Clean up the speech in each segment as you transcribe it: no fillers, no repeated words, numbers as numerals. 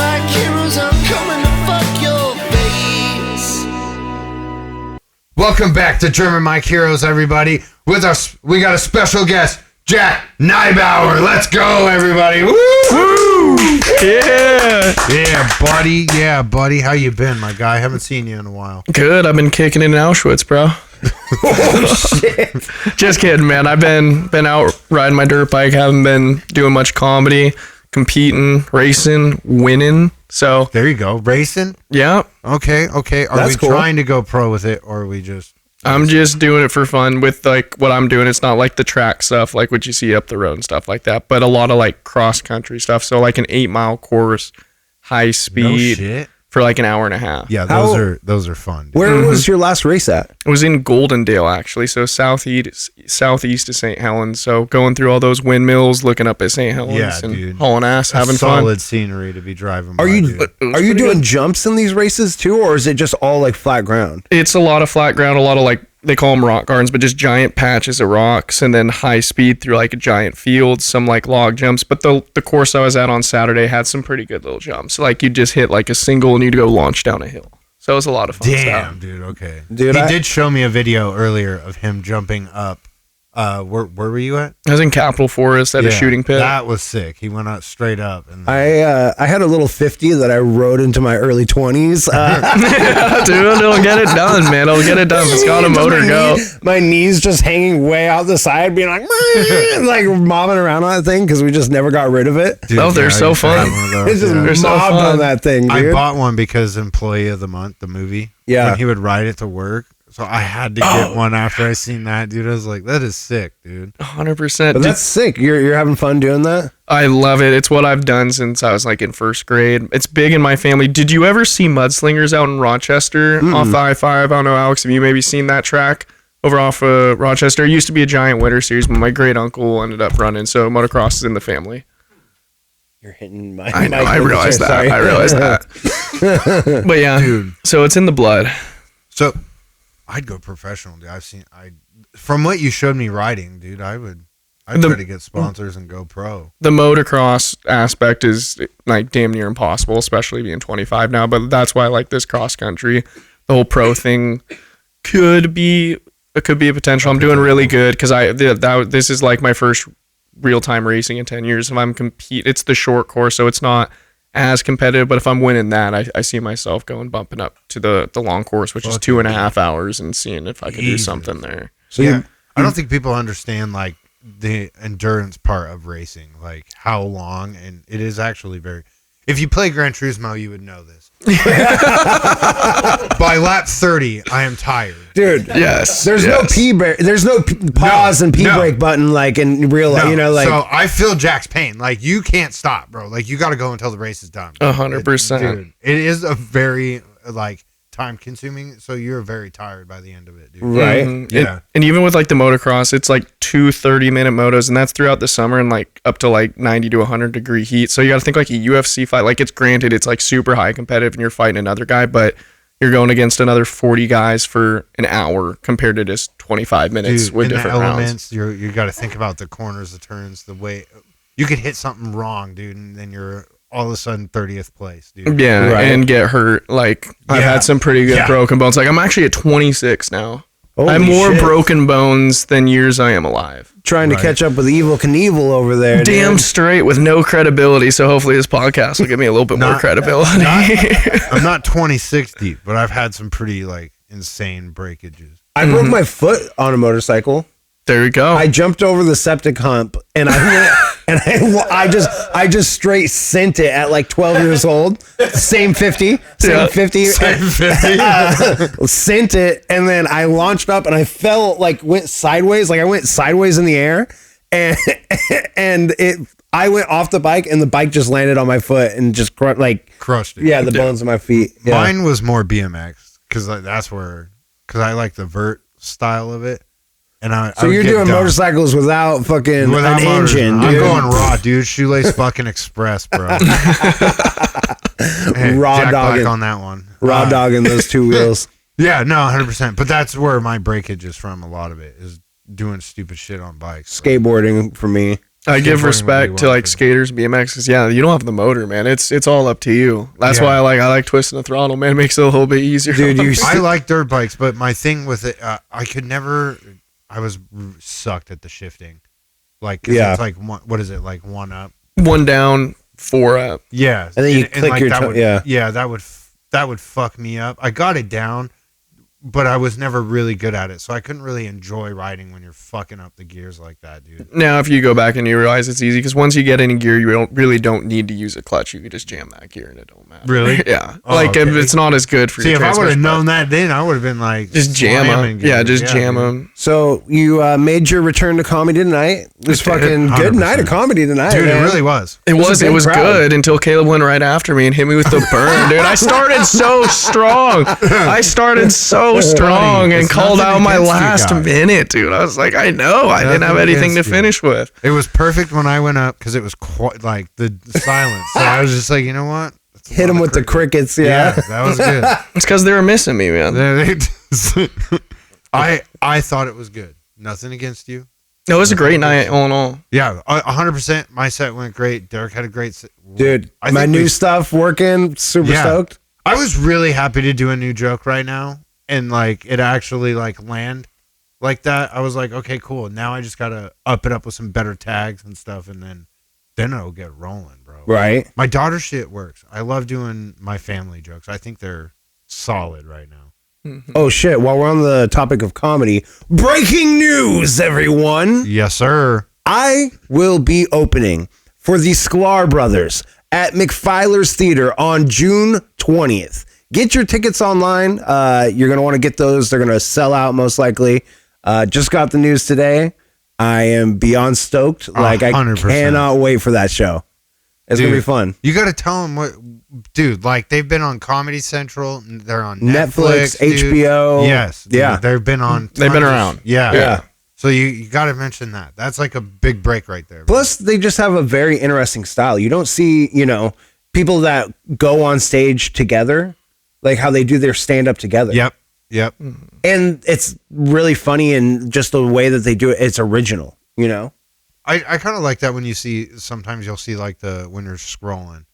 Mike Heroes, I'm coming to fuck your face. Welcome back to German Mike Heroes, everybody. With us, we got a special guest, Jack Neibauer. Let's go, everybody. Woo! Woo! Yeah. Yeah, buddy. How you been, my guy? Haven't seen you in a while. Good. I've been kicking it in Auschwitz, bro. Oh, shit. Just kidding, man. I've been out riding my dirt bike. Haven't been doing much comedy, competing, racing, winning. So There you go. Racing? yeah, Okay. Are That's we cool. trying to go pro with it, or are we just... I'm just doing it for fun with like what I'm doing. It's not like the track stuff, like what you see up the road and stuff like that, but a lot of like cross country stuff. So like an 8-mile course, high No speed shit. for like an hour and a half. Yeah, How- those are fun. Dude. Where was your last race at? It was in Goldendale, actually, so southeast of St. Helens. So going through all those windmills, looking up at St. Helens, Yeah, and dude. hauling ass, having solid fun. scenery to be driving by, Are you dude. are you doing jumps in these races too, or is it just all like flat ground? It's a lot of flat ground, a lot of like, they call them rock gardens, but just giant patches of rocks, and then high speed through like a giant field, some like log jumps. But the course I was at on Saturday had some pretty good little jumps. Like you just hit like a single and you'd go launch down a hill. So it was a lot of fun Damn, stuff. dude. Okay, Dude, he I- did show me a video earlier of him jumping up. Where were you at? I was in Capitol Forest at a shooting pit. That was sick. He went out straight up, and I had a little 50 that I rode into my early 20s. Dude, it'll get it done, man. It'll get it done. It's got a motor go. My knees just hanging way out the side, being like, like mobbing around on that thing because we just never got rid of it. Dude, Oh, they're I so used to have fun. one of those, It's just yeah. They're so mobbed fun. on that thing, dude. I bought one because Employee of the Month, the movie. Yeah. when he would ride it to work. So I had to get one after I seen that, dude. I was like, that is sick, dude. 100%. But that's sick. You're having fun doing that? I love it. It's what I've done since I was like in first grade. It's big in my family. Did you ever see Mudslingers out in Rochester off the I-5? I don't know, Alex, have you maybe seen that track over off Rochester? It used to be a giant winter series, but my great uncle ended up running. So motocross is in the family. You're hitting my I know. mic I with the realized chair, that. sorry. I realized that. But yeah, Dude. so it's in the blood. So I'd go professional, dude. From what you showed me riding, dude, I'd try to get sponsors and go pro. The motocross aspect is like damn near impossible, especially being 25 now. But that's why I like this cross country. The whole pro thing could be a potential. I'm doing really good because this is like my first real time racing in 10 years. If I'm it's the short course, so it's not as competitive. But if I'm winning that, I see myself bumping up to the long course, which is 2.5 hours, and seeing if I can do something there. So Yeah, I don't think people understand like the endurance part of racing, like how long, and it is actually very. If you play Gran Turismo, you would know this. By lap 30, I am tired. dude, Yes. there's no there's no pause and no. brake button like in real life, No, you know, like so I feel Jack's pain. Like you can't stop, bro. Like you got to go until the race is done. 100%. Dude, it is a very like time consuming. So you're very tired by the end of it, dude. right. Mhm. Yeah. And even with like the motocross, it's like 2 30-minute motos, and that's throughout the summer and like up to like 90 to 100 degree heat. So you got to think like a UFC fight. Like it's granted, it's like super high competitive and you're fighting another guy, but you're going against another 40 guys for an hour compared to just 25 minutes Dude, with in the different rounds. elements, you got to think about the corners, the turns, the way you could hit something wrong, dude, and then you're all of a sudden 30th place, dude. Yeah, Right. and get hurt. Like I've Yeah. had some pretty good Yeah. broken bones. Like I'm actually at 26 now. I have Holy more shit. broken bones than years I am alive. Trying to Right. catch up with Evil Knievel over there. Damn dude. straight with no credibility. So hopefully this podcast will give me a little bit more Not- credibility. I'm not 26 deep, but I've had some pretty like insane breakages. I broke my foot on a motorcycle. There we go. I jumped over the septic hump and I went and I just straight sent it at like 12 years old. Same 50, same Yeah. 50. Same 50. Sent it and then I launched up and I fell went sideways. Like I went sideways in the air and I went off the bike and the bike just landed on my foot and just Crushed it. the bones of my feet. Yeah. Mine was more BMX because I like the vert style of it. And So you're doing motorcycles without fucking without an motors. engine, I'm dude. going raw, dude. Shoelace fucking express, bro. Hey, Raw Jack dogging. Black on that one. Raw dogging those two wheels. Yeah, no, 100%. But that's where my breakage is from. A lot of it is doing stupid shit on bikes. Skateboarding for me. I give skateboarding respect really to like was. skaters, BMX, because you don't have the motor, man. It's all up to you. That's Yeah. why I like twisting the throttle, man. It makes it a little bit easier. Dude, you I like dirt bikes, but my thing with it, I could never. I was sucked at the shifting. Like, 'cause Yeah. it's like what is it like 1 up? One down, 4 up. Yeah, And then you click your that toe- would, yeah. that would fuck me up. I got it down, but I was never really good at it, so I couldn't really enjoy riding when you're fucking up the gears like that, dude. Now, if you go back and you realize it's easy, because once you get in gear, you don't need to use a clutch. You can just jam that gear and it don't matter. Really? Yeah. Oh, like okay. it's not as good for See, your if I would have transmission, known that then, I would have been like just jam slamming them. Yeah, gears. just jam dude. them. So you made your return to comedy tonight. It was I did, fucking good 100%. night of comedy tonight, Dude, man. it really was. It was a was big crowd. good until Caleb went right after me and hit me with the burn, dude. I started so strong. And it's called nothing out my against you last guys. minute, dude. I was like, I know. I didn't have Nothing anything to against you. finish with. It was perfect when I went up because it was quite like the silence. So I was just like, you know what? That's a Hit lot him of with the crickets. Yeah, Yeah. that was good. It's because they were missing me, man. I thought it was good. Nothing against you. No, it was a great night all in all. Yeah, 100%. My set went great. Derek had a great set. Dude, I my think new we- stuff working. Super Yeah. stoked. I was really happy to do a new joke right now, and like it actually like land like that. I was like, okay, cool. Now I just gotta up it up with some better tags and stuff, and then it'll get rolling, bro. Right. My daughter shit works. I love doing my family jokes. I think they're solid right now. Oh shit! While we're on the topic of comedy, breaking news, everyone! Yes, sir. I will be opening for the Sklar Brothers at McFiler's Theater on June 20th. Get your tickets online. You're going to want to get those. They're going to sell out most likely. Just got the news today. I am beyond stoked. Like, I 100%. cannot wait for that show. It's going to be fun. You got to tell them what, dude. Like they've been on Comedy Central. They're on Netflix, dude. HBO. Yes, dude, Yeah. they've been on. They've been tons of- around. Yeah, Yeah. So you got to mention that. That's like a big break right there. Plus, they just have a very interesting style. You don't see, people that go on stage together, like how they do their stand up together. Yep. And it's really funny, and just the way that they do it, it's original, I kind of like that when you see. Sometimes you'll see like when you're scrolling,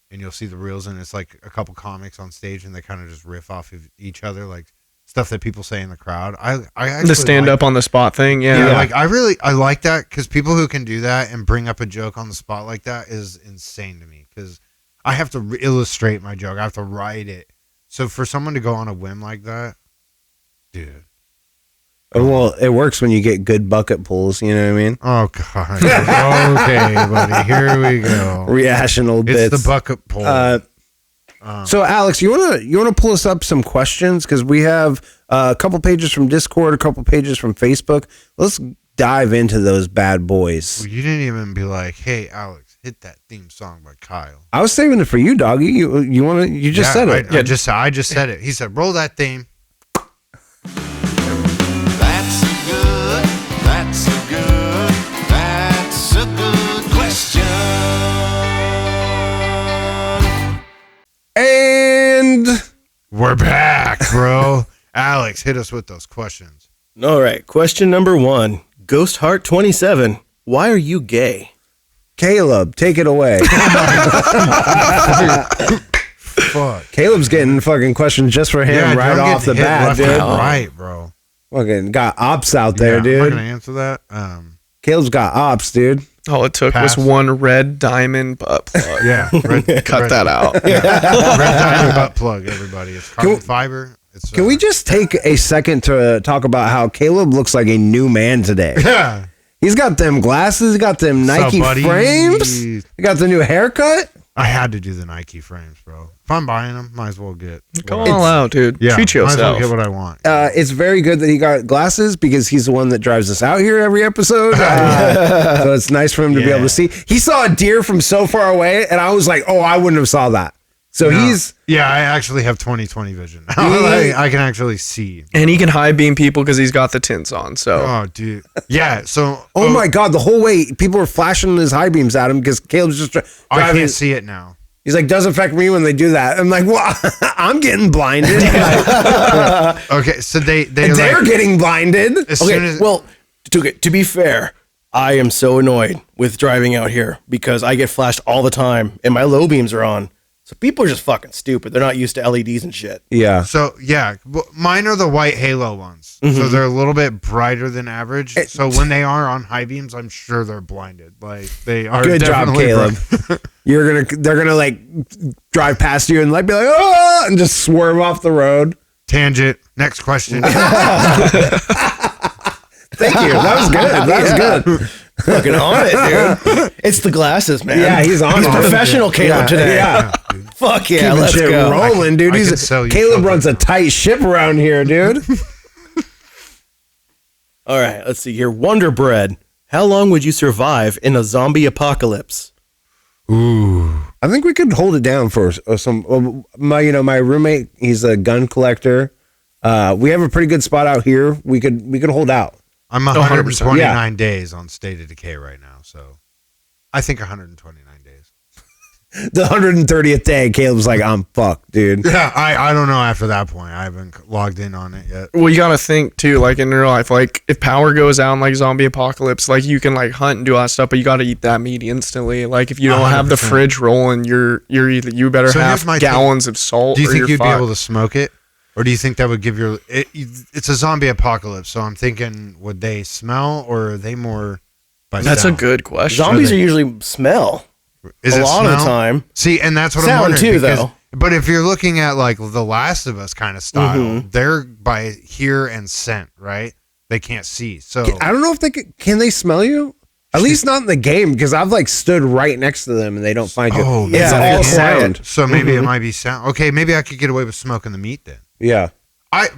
and you'll see the reels, and it's like a couple comics on stage, and they kind of just riff off of each other, like stuff that people say in the crowd. I actually The stand up on the spot thing. Yeah, Yeah. like I like that because people who can do that and bring up a joke on the spot like that is insane to me because I have to illustrate my joke. I have to write it. So for someone to go on a whim like that, dude. Well, it works when you get good bucket pulls, you know what I mean? Oh god. Okay, buddy. Here we go. Rehashing old It's bits. the bucket pull. So Alex, you wanna pull us up some questions because we have a couple pages from Discord, a couple pages from Facebook. Let's dive into those bad boys. You didn't even be like, "Hey, Alex, hit that theme song by Kyle." I was saving it for you, doggy. You just said it. I just said it. He said, "Roll that theme." That's a good, that's a good, that's a good question. And We're back, bro. Alex, hit us with those questions. All right, question number 1. Ghost Heart 27. Why are you gay? Caleb, take it away. Fuck. Caleb's getting fucking questions just for him right I'm off the getting hit bat, left dude. and right, bro. Fucking got ops out there, I'm not dude. gonna answer that. Caleb's got ops, dude. All it took Pass. was one red diamond butt plug. Yeah, Cut that out. Red diamond butt plug, everybody. It's carbon fiber. It's Can we just take a second to talk about how Caleb looks like a new man today? Yeah. He's got them glasses, he got them Nike buddy? frames, he got the new haircut. I had to do the Nike frames, bro. If I'm buying them, might as well get. Go all out, dude. Yeah, Treat might as well yourself. get what I want. It's very good that he got glasses because he's the one that drives us out here every episode. So it's nice for him to be able to see. He saw a deer from so far away, and I was like, oh, I wouldn't have saw that. So No. he's Yeah, I actually have 20/20 vision. I can actually see. And he can high beam people because he's got the tints on. So Oh, dude. Yeah. So. oh my god, the whole way people were flashing his high beams at him because Caleb's just I driving. can't see it now. He's like, doesn't affect me when they do that. I'm like, well, I'm getting blinded. Okay, so they're They're like, getting blinded. as Okay, soon as well, to be fair, I am so annoyed with driving out here because I get flashed all the time and my low beams are on. So people are just fucking stupid. They're not used to LEDs and shit. Yeah. So yeah, mine are the white halo ones. So they're a little bit brighter than average. So when they are on high beams, I'm sure they're blinded. Like they are. Good job, definitely Caleb. They're gonna like drive past you and like be like, oh, and just swerve off the road. Tangent. Next question. Thank you. That was good. That was good. Fucking on it, dude. It's the glasses, man. Yeah, he's on He's it. professional Caleb today. Yeah. Fuck yeah, Keeping let's shit go. rolling, dude. I can sell you Caleb something. runs a tight ship around here, dude. All right, let's see here. Wonder Bread. How long would you survive in a zombie apocalypse? I think we could hold it down for some. My roommate, he's a gun collector. We have a pretty good spot out here. We could hold out. I'm 100%. 129 days on State of Decay right now, so I think 129 days. The 130th day, Caleb's like, I'm fucked, dude. Yeah, I don't know after that point. I haven't logged in on it yet. Well, you gotta think too, like in real life, like if power goes out in like zombie apocalypse, like you can like hunt and do all that stuff, but you gotta eat that meat instantly. Like if you don't have the 100%. fridge rolling, you better So here's have my gallons of salt. Do you or think you're you'd be fucked. able to smoke it? Or do you think that would give your... It's a zombie apocalypse, so I'm thinking, would they smell, or are they more by That's sound? a good question. Zombies are usually smell. Is a it lot of the smell? time. See, and that's what Sound I'm wondering. too, because- though. But if you're looking at like The Last of Us kind of style, they're by hear and scent, right? They can't see. So I don't know if can they smell you? At least not in the game, because I've like stood right next to them and they don't find you. Oh, It's yeah, all they sound. can't. So maybe it might be sound. Okay, maybe I could get away with smoking the meat then. Yeah. I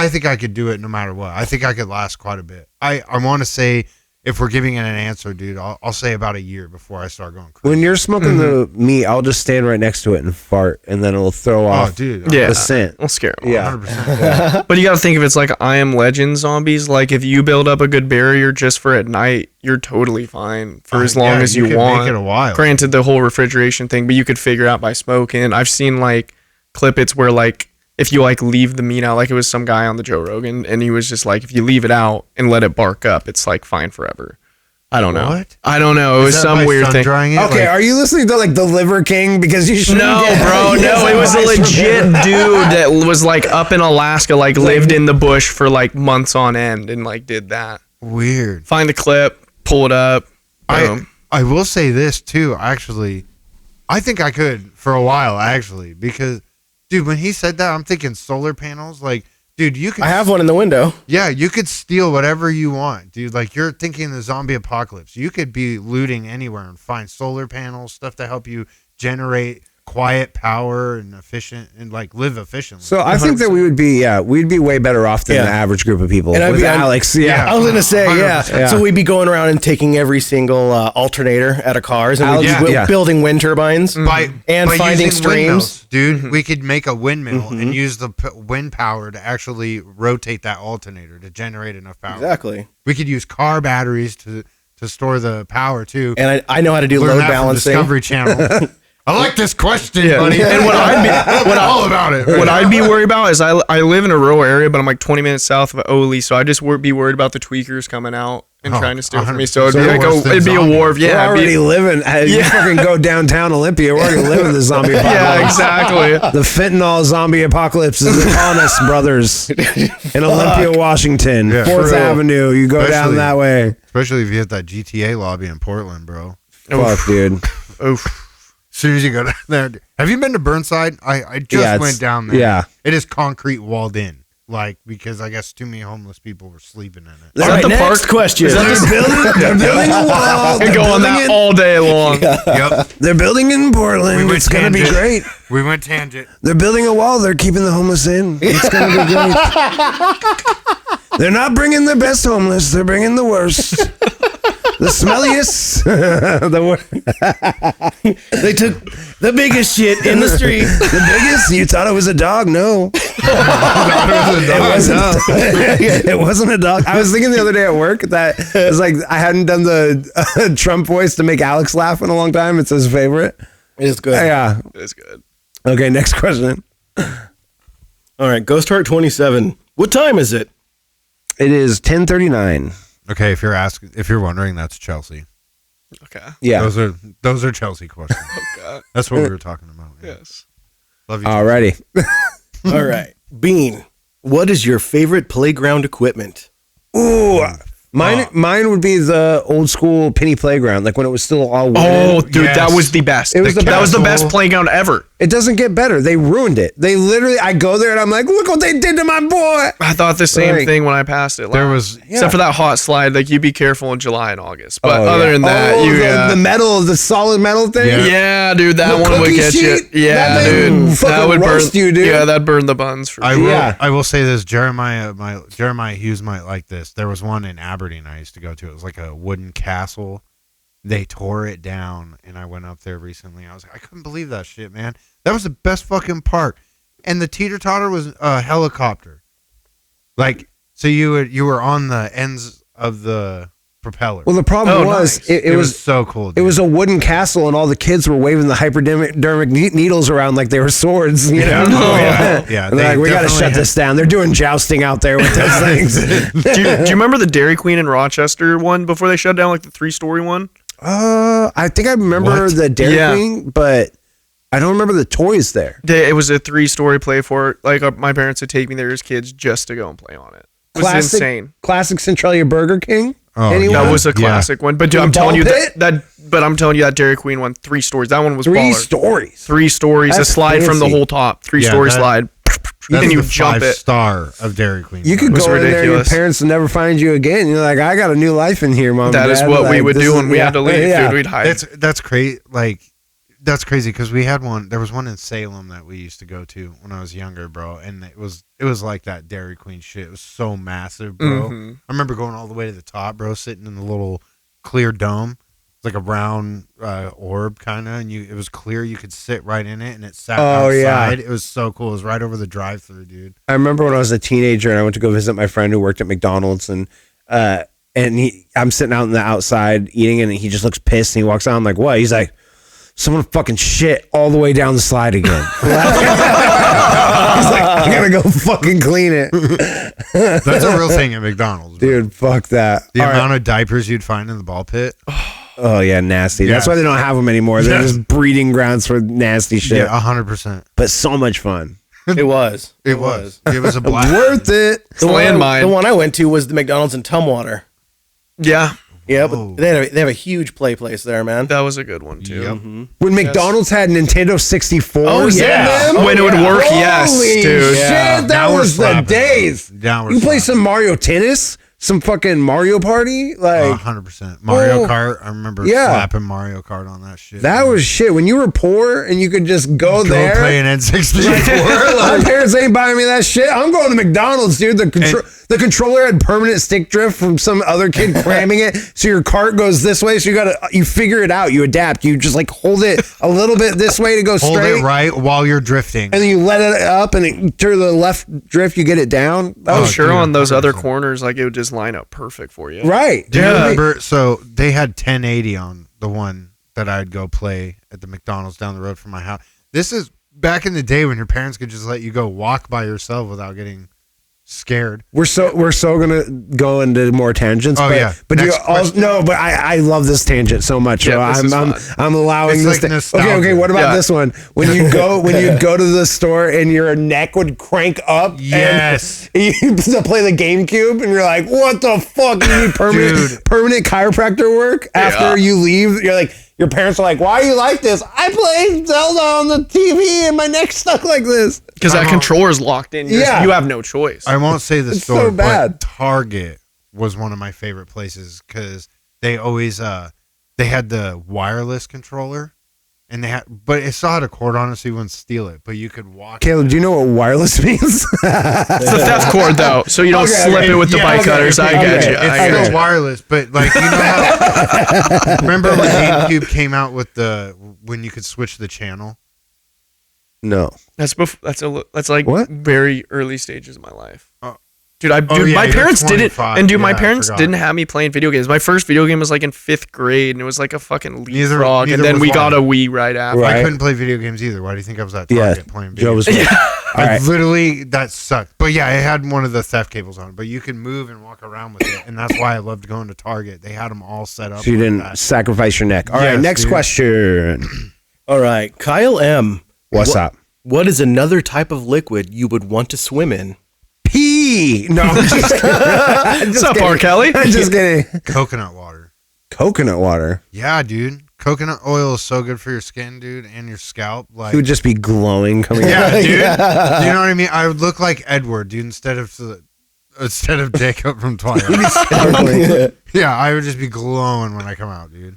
think I could do it no matter what. I think I could last quite a bit. I want to say, if we're giving it an answer, dude, I'll say about a year before I start going crazy. When you're smoking the meat, I'll just stand right next to it and fart, and then it'll throw off dude, Yeah, the scent. I'll scare 'em. Yeah. 100%. But you gotta think if it's like I Am Legend zombies, like if you build up a good barrier just for at night, you're totally fine for as long yeah, as you you could want. make it a while. Granted, the whole refrigeration thing, but you could figure out by smoking. I've seen like clippets where like if you like leave the meat out, like it was some guy on the Joe Rogan, and he was just like, if you leave it out and let it bark up, it's like fine forever. I don't know. What? I don't know. It was Is that some by weird thing. sun-drying it? Okay, Like- are you listening to like the Liver King? Because you should. No, bro, no. It was a legit dude that was like up in Alaska, like lived in the bush for like months on end and like did that. Weird. Find the clip, pull it up. Boom. I will say this too. Actually, I think I could for a while. Actually, because dude, when he said that, I'm thinking solar panels. Like, dude, you could. I have one in the window. Yeah, you could steal whatever you want, dude. Like, you're thinking the zombie apocalypse. You could be looting anywhere and find solar panels, stuff to help you generate quiet power and efficient and like live efficiently. So I think that we'd be way better off than Yeah. the average group of people. And I'd with be- Alex, Yeah. I was gonna say, 100%. yeah. So we'd be going around and taking every single alternator out of cars, and we'd be building wind turbines by and finding using streams. windmills, dude. We could make a windmill and use the wind power to actually rotate that alternator to generate enough power. Exactly. We could use car batteries to store the power too. And I know how to do Learn load that from balancing. Discovery Channel. I like this question, Yeah. buddy. And what all about it. What I'd be worried about is I live in a rural area, but I'm like 20 minutes south of Ole, so I just would be worried about the tweakers coming out and Oh, trying to steal from me. 100%. So it'd be So like worse than it'd be a war. zombies. Yeah, We're it'd be- already living. You fucking go downtown Olympia. We're already living the zombie apocalypse. yeah, exactly. The fentanyl zombie apocalypse is upon us, brothers. In Olympia, Washington, Yeah, 4th for real. Avenue. You go down Especially- that way. Especially if you hit that GTA lobby in Portland, bro. Fuck, dude. Oof. As soon as you go down there. Have you been to Burnside? I just Yeah, went down there. yeah. It is concrete walled in. Like, because I guess too many homeless people were sleeping in it. All that right, the next park? question. They're building a wall. And They're go on building that it- all day long. Yep. They're building in Portland. We went It's going to be tangent. great. We went tangent. They're building a wall. They're keeping the homeless in. It's going to be great. They're not bringing the best homeless. They're bringing the worst. The smelliest. The worst. They took the biggest shit in the street. The biggest? You thought it was a dog? No. It wasn't a dog. I was thinking the other day at work that it was like I hadn't done the Trump voice to make Alex laugh in a long time. It's his favorite. It is good. Yeah. It's good. Okay, next question. All right, Ghost Heart 27. What time is it? It is 10:39. Okay, if you're wondering, that's Chelsea. Okay. Yeah. Those are Chelsea questions. Okay. That's what we were talking about. Yeah. Yes. Love you. Chelsea. Alrighty. All right. Bean, what is your favorite playground equipment? Ooh. Mine would be the old school penny playground, like when it was still all wooden. Oh, dude, Yes. that was the best. It was the That was the castle. best playground ever. It doesn't get better. They ruined it. They literally, I go there and I'm like, look what they did to my boy. I thought the same Like, thing when I passed it. There last. was Except for that hot slide, like you be careful in July and August. But other than that, the metal, the solid metal thing. yeah, dude, that The one would cookie get sheet? you. Yeah, That thing dude, fucking that would burn roast you, dude. Yeah, that burned the buns for I me. will. Yeah. I will say this. Jeremiah Hughes might like this. There was one in Aberdeen I used to go to. It was like a wooden castle. They tore it down, and I went up there recently. I was like, I couldn't believe that shit, man. That was the best fucking park. And the teeter-totter was a helicopter. Like, so you were on the ends of the propeller. Well, the problem was nice. it was so cool. it was a wooden castle, and all the kids were waving the hypodermic needles around like they were swords. You know? Oh, yeah. Yeah, And they're they like, we got to definitely shut had- this down. They're doing jousting out there with those things. do you remember the Dairy Queen in Rochester one before they shut down, like the 3-story one? I think I remember What? the Dairy Yeah. Queen, but I don't remember the toys there. It was a 3-story play for like my parents would take me there as kids just to go and play on it. It was insane. Classic Centralia Burger King. Oh, Anyone? That was a Yeah. classic one. But dude, The I'm telling you ball pit? but I'm telling you that Dairy Queen one, 3 stories. That one was 3 baller. stories. 3 stories, That's a slide from the fancy. whole top, 3 Yeah, story that- slide. That's and you the jump it. 5-star of Dairy Queen. You could was go in there and your ridiculous. parents will never find you again. You're like, I got a new life in here, mom. That and is Dad. what we Like, would this do is- when we had to leave. yeah. Dude, we'd hide. That's crazy. Like, that's crazy because we had one. There was one in Salem that we used to go to when I was younger, bro. And it was like that Dairy Queen shit. It was so massive, bro. Mhm. I remember going all the way to the top, bro, sitting in the little clear dome. It's like a round orb kind of, and it was clear. You could sit right in it, and it sat Oh, yeah. outside. It was so cool. It was right over the drive-through, dude. I remember when I was a teenager and I went to go visit my friend who worked at McDonald's, and I'm sitting out in the outside eating, and he just looks pissed, and he walks out. I'm like, what? He's like, someone fucking shit all the way down the slide again. He's like, I gotta go fucking clean it, That's a real thing at McDonald's, bro. dude. Fuck that. The All right. amount of diapers you'd find in the ball pit. Oh yeah, nasty. That's Yeah. why they don't have them anymore. They're Yeah. just breeding grounds for nasty shit. Yeah, 100%. But so much fun. It was. It was. It was a blast. Worth it. The one, Landmine. the one I went to was the McDonald's in Tumwater. Yeah, Yeah, Whoa. but they have a huge play place there, man. that was a good one too. Yep. When McDonald's had Nintendo 64, Oh, yeah. When it would work, yes, Holy dude. shit, Yeah. that Now we're was the slapping. days. Now we're You play slapping. some Mario Tennis, some fucking Mario Party, like 100%. Mario Oh. Kart. I remember Yeah. slapping Mario Kart on that shit. that was shit. When you were poor and you could just go Go there. play an N64. My parents ain't buying me that shit. I'm going to McDonald's, dude. The controller had permanent stick drift from some other kid cramming it, so your cart goes this way. So you figure it out. You adapt. You just like hold it a little bit this way to go Hold straight, it right while you're drifting. and then you let it up, and to the left drift, you get it down. That Oh, was sure. dude, On those other 100%. corners, like it would just line up perfect for you. right. Do you Yeah. remember? So they had 1080 on the one that I'd go play at the McDonald's down the road from my house. This is back in the day when your parents could just let you go walk by yourself without getting scared. We're so gonna go into more tangents. Oh, but, yeah. but Next you also, question. no, but I love this tangent so much. Yeah, so this I'm is I'm allowing It's this. like to, nostalgia. okay. What about Yeah. this one? When you go to the store and your neck would crank up. Yes. And you used to play the GameCube and you're like, what the fuck? You need Dude. permanent chiropractor work after you leave. You're like. Your parents are like, why are you like this? I played Zelda on the TV and my neck's stuck like this. Because that controller's locked in. Yeah. You have no choice. I won't say the It's store, so bad. but Target was one of my favorite places because they always they had the wireless controller, and but it still had a cord on it, so you wouldn't steal it. But you could walk. Caleb, do you know what wireless means? It's the theft cord, though, so you don't Okay, slip okay. it with the Yeah, bike okay, cutters. I okay. get you. It's I get still you. wireless, but like you know how. Remember when GameCube came out with when you could switch the channel? No. That's like What? very early stages of my life. Oh. Dude, yeah, my you're parents didn't, 25. and dude, my Yeah, I parents forgot. didn't have me playing video games. My first video game was like in 5th grade, and it was like a fucking Neither Leapfrog, and then was we got mine. a Wii right after. Right. I couldn't play video games either. Why do you think I was at Yeah, Target playing Joe video was. games? I literally, that sucked. But yeah, it had one of the theft cables on it. But you can move and walk around with it. And that's why I loved going to Target. They had them all set up. So you like didn't that. sacrifice your neck. All right, Yes, next dude. question. All right, Kyle M. What's up? What is another type of liquid you would want to swim in? Pee. No, I'm just kidding. What's up, R. Kelly? I'm just kidding. Coconut water. Coconut water. Yeah, dude. Coconut oil is so good for your skin, dude, and your scalp. Like, It would just be glowing coming out. yeah, dude. You know what I mean? I would look like Edward, dude, instead of Jacob from Twilight. Yeah, I would just be glowing when I come out, dude.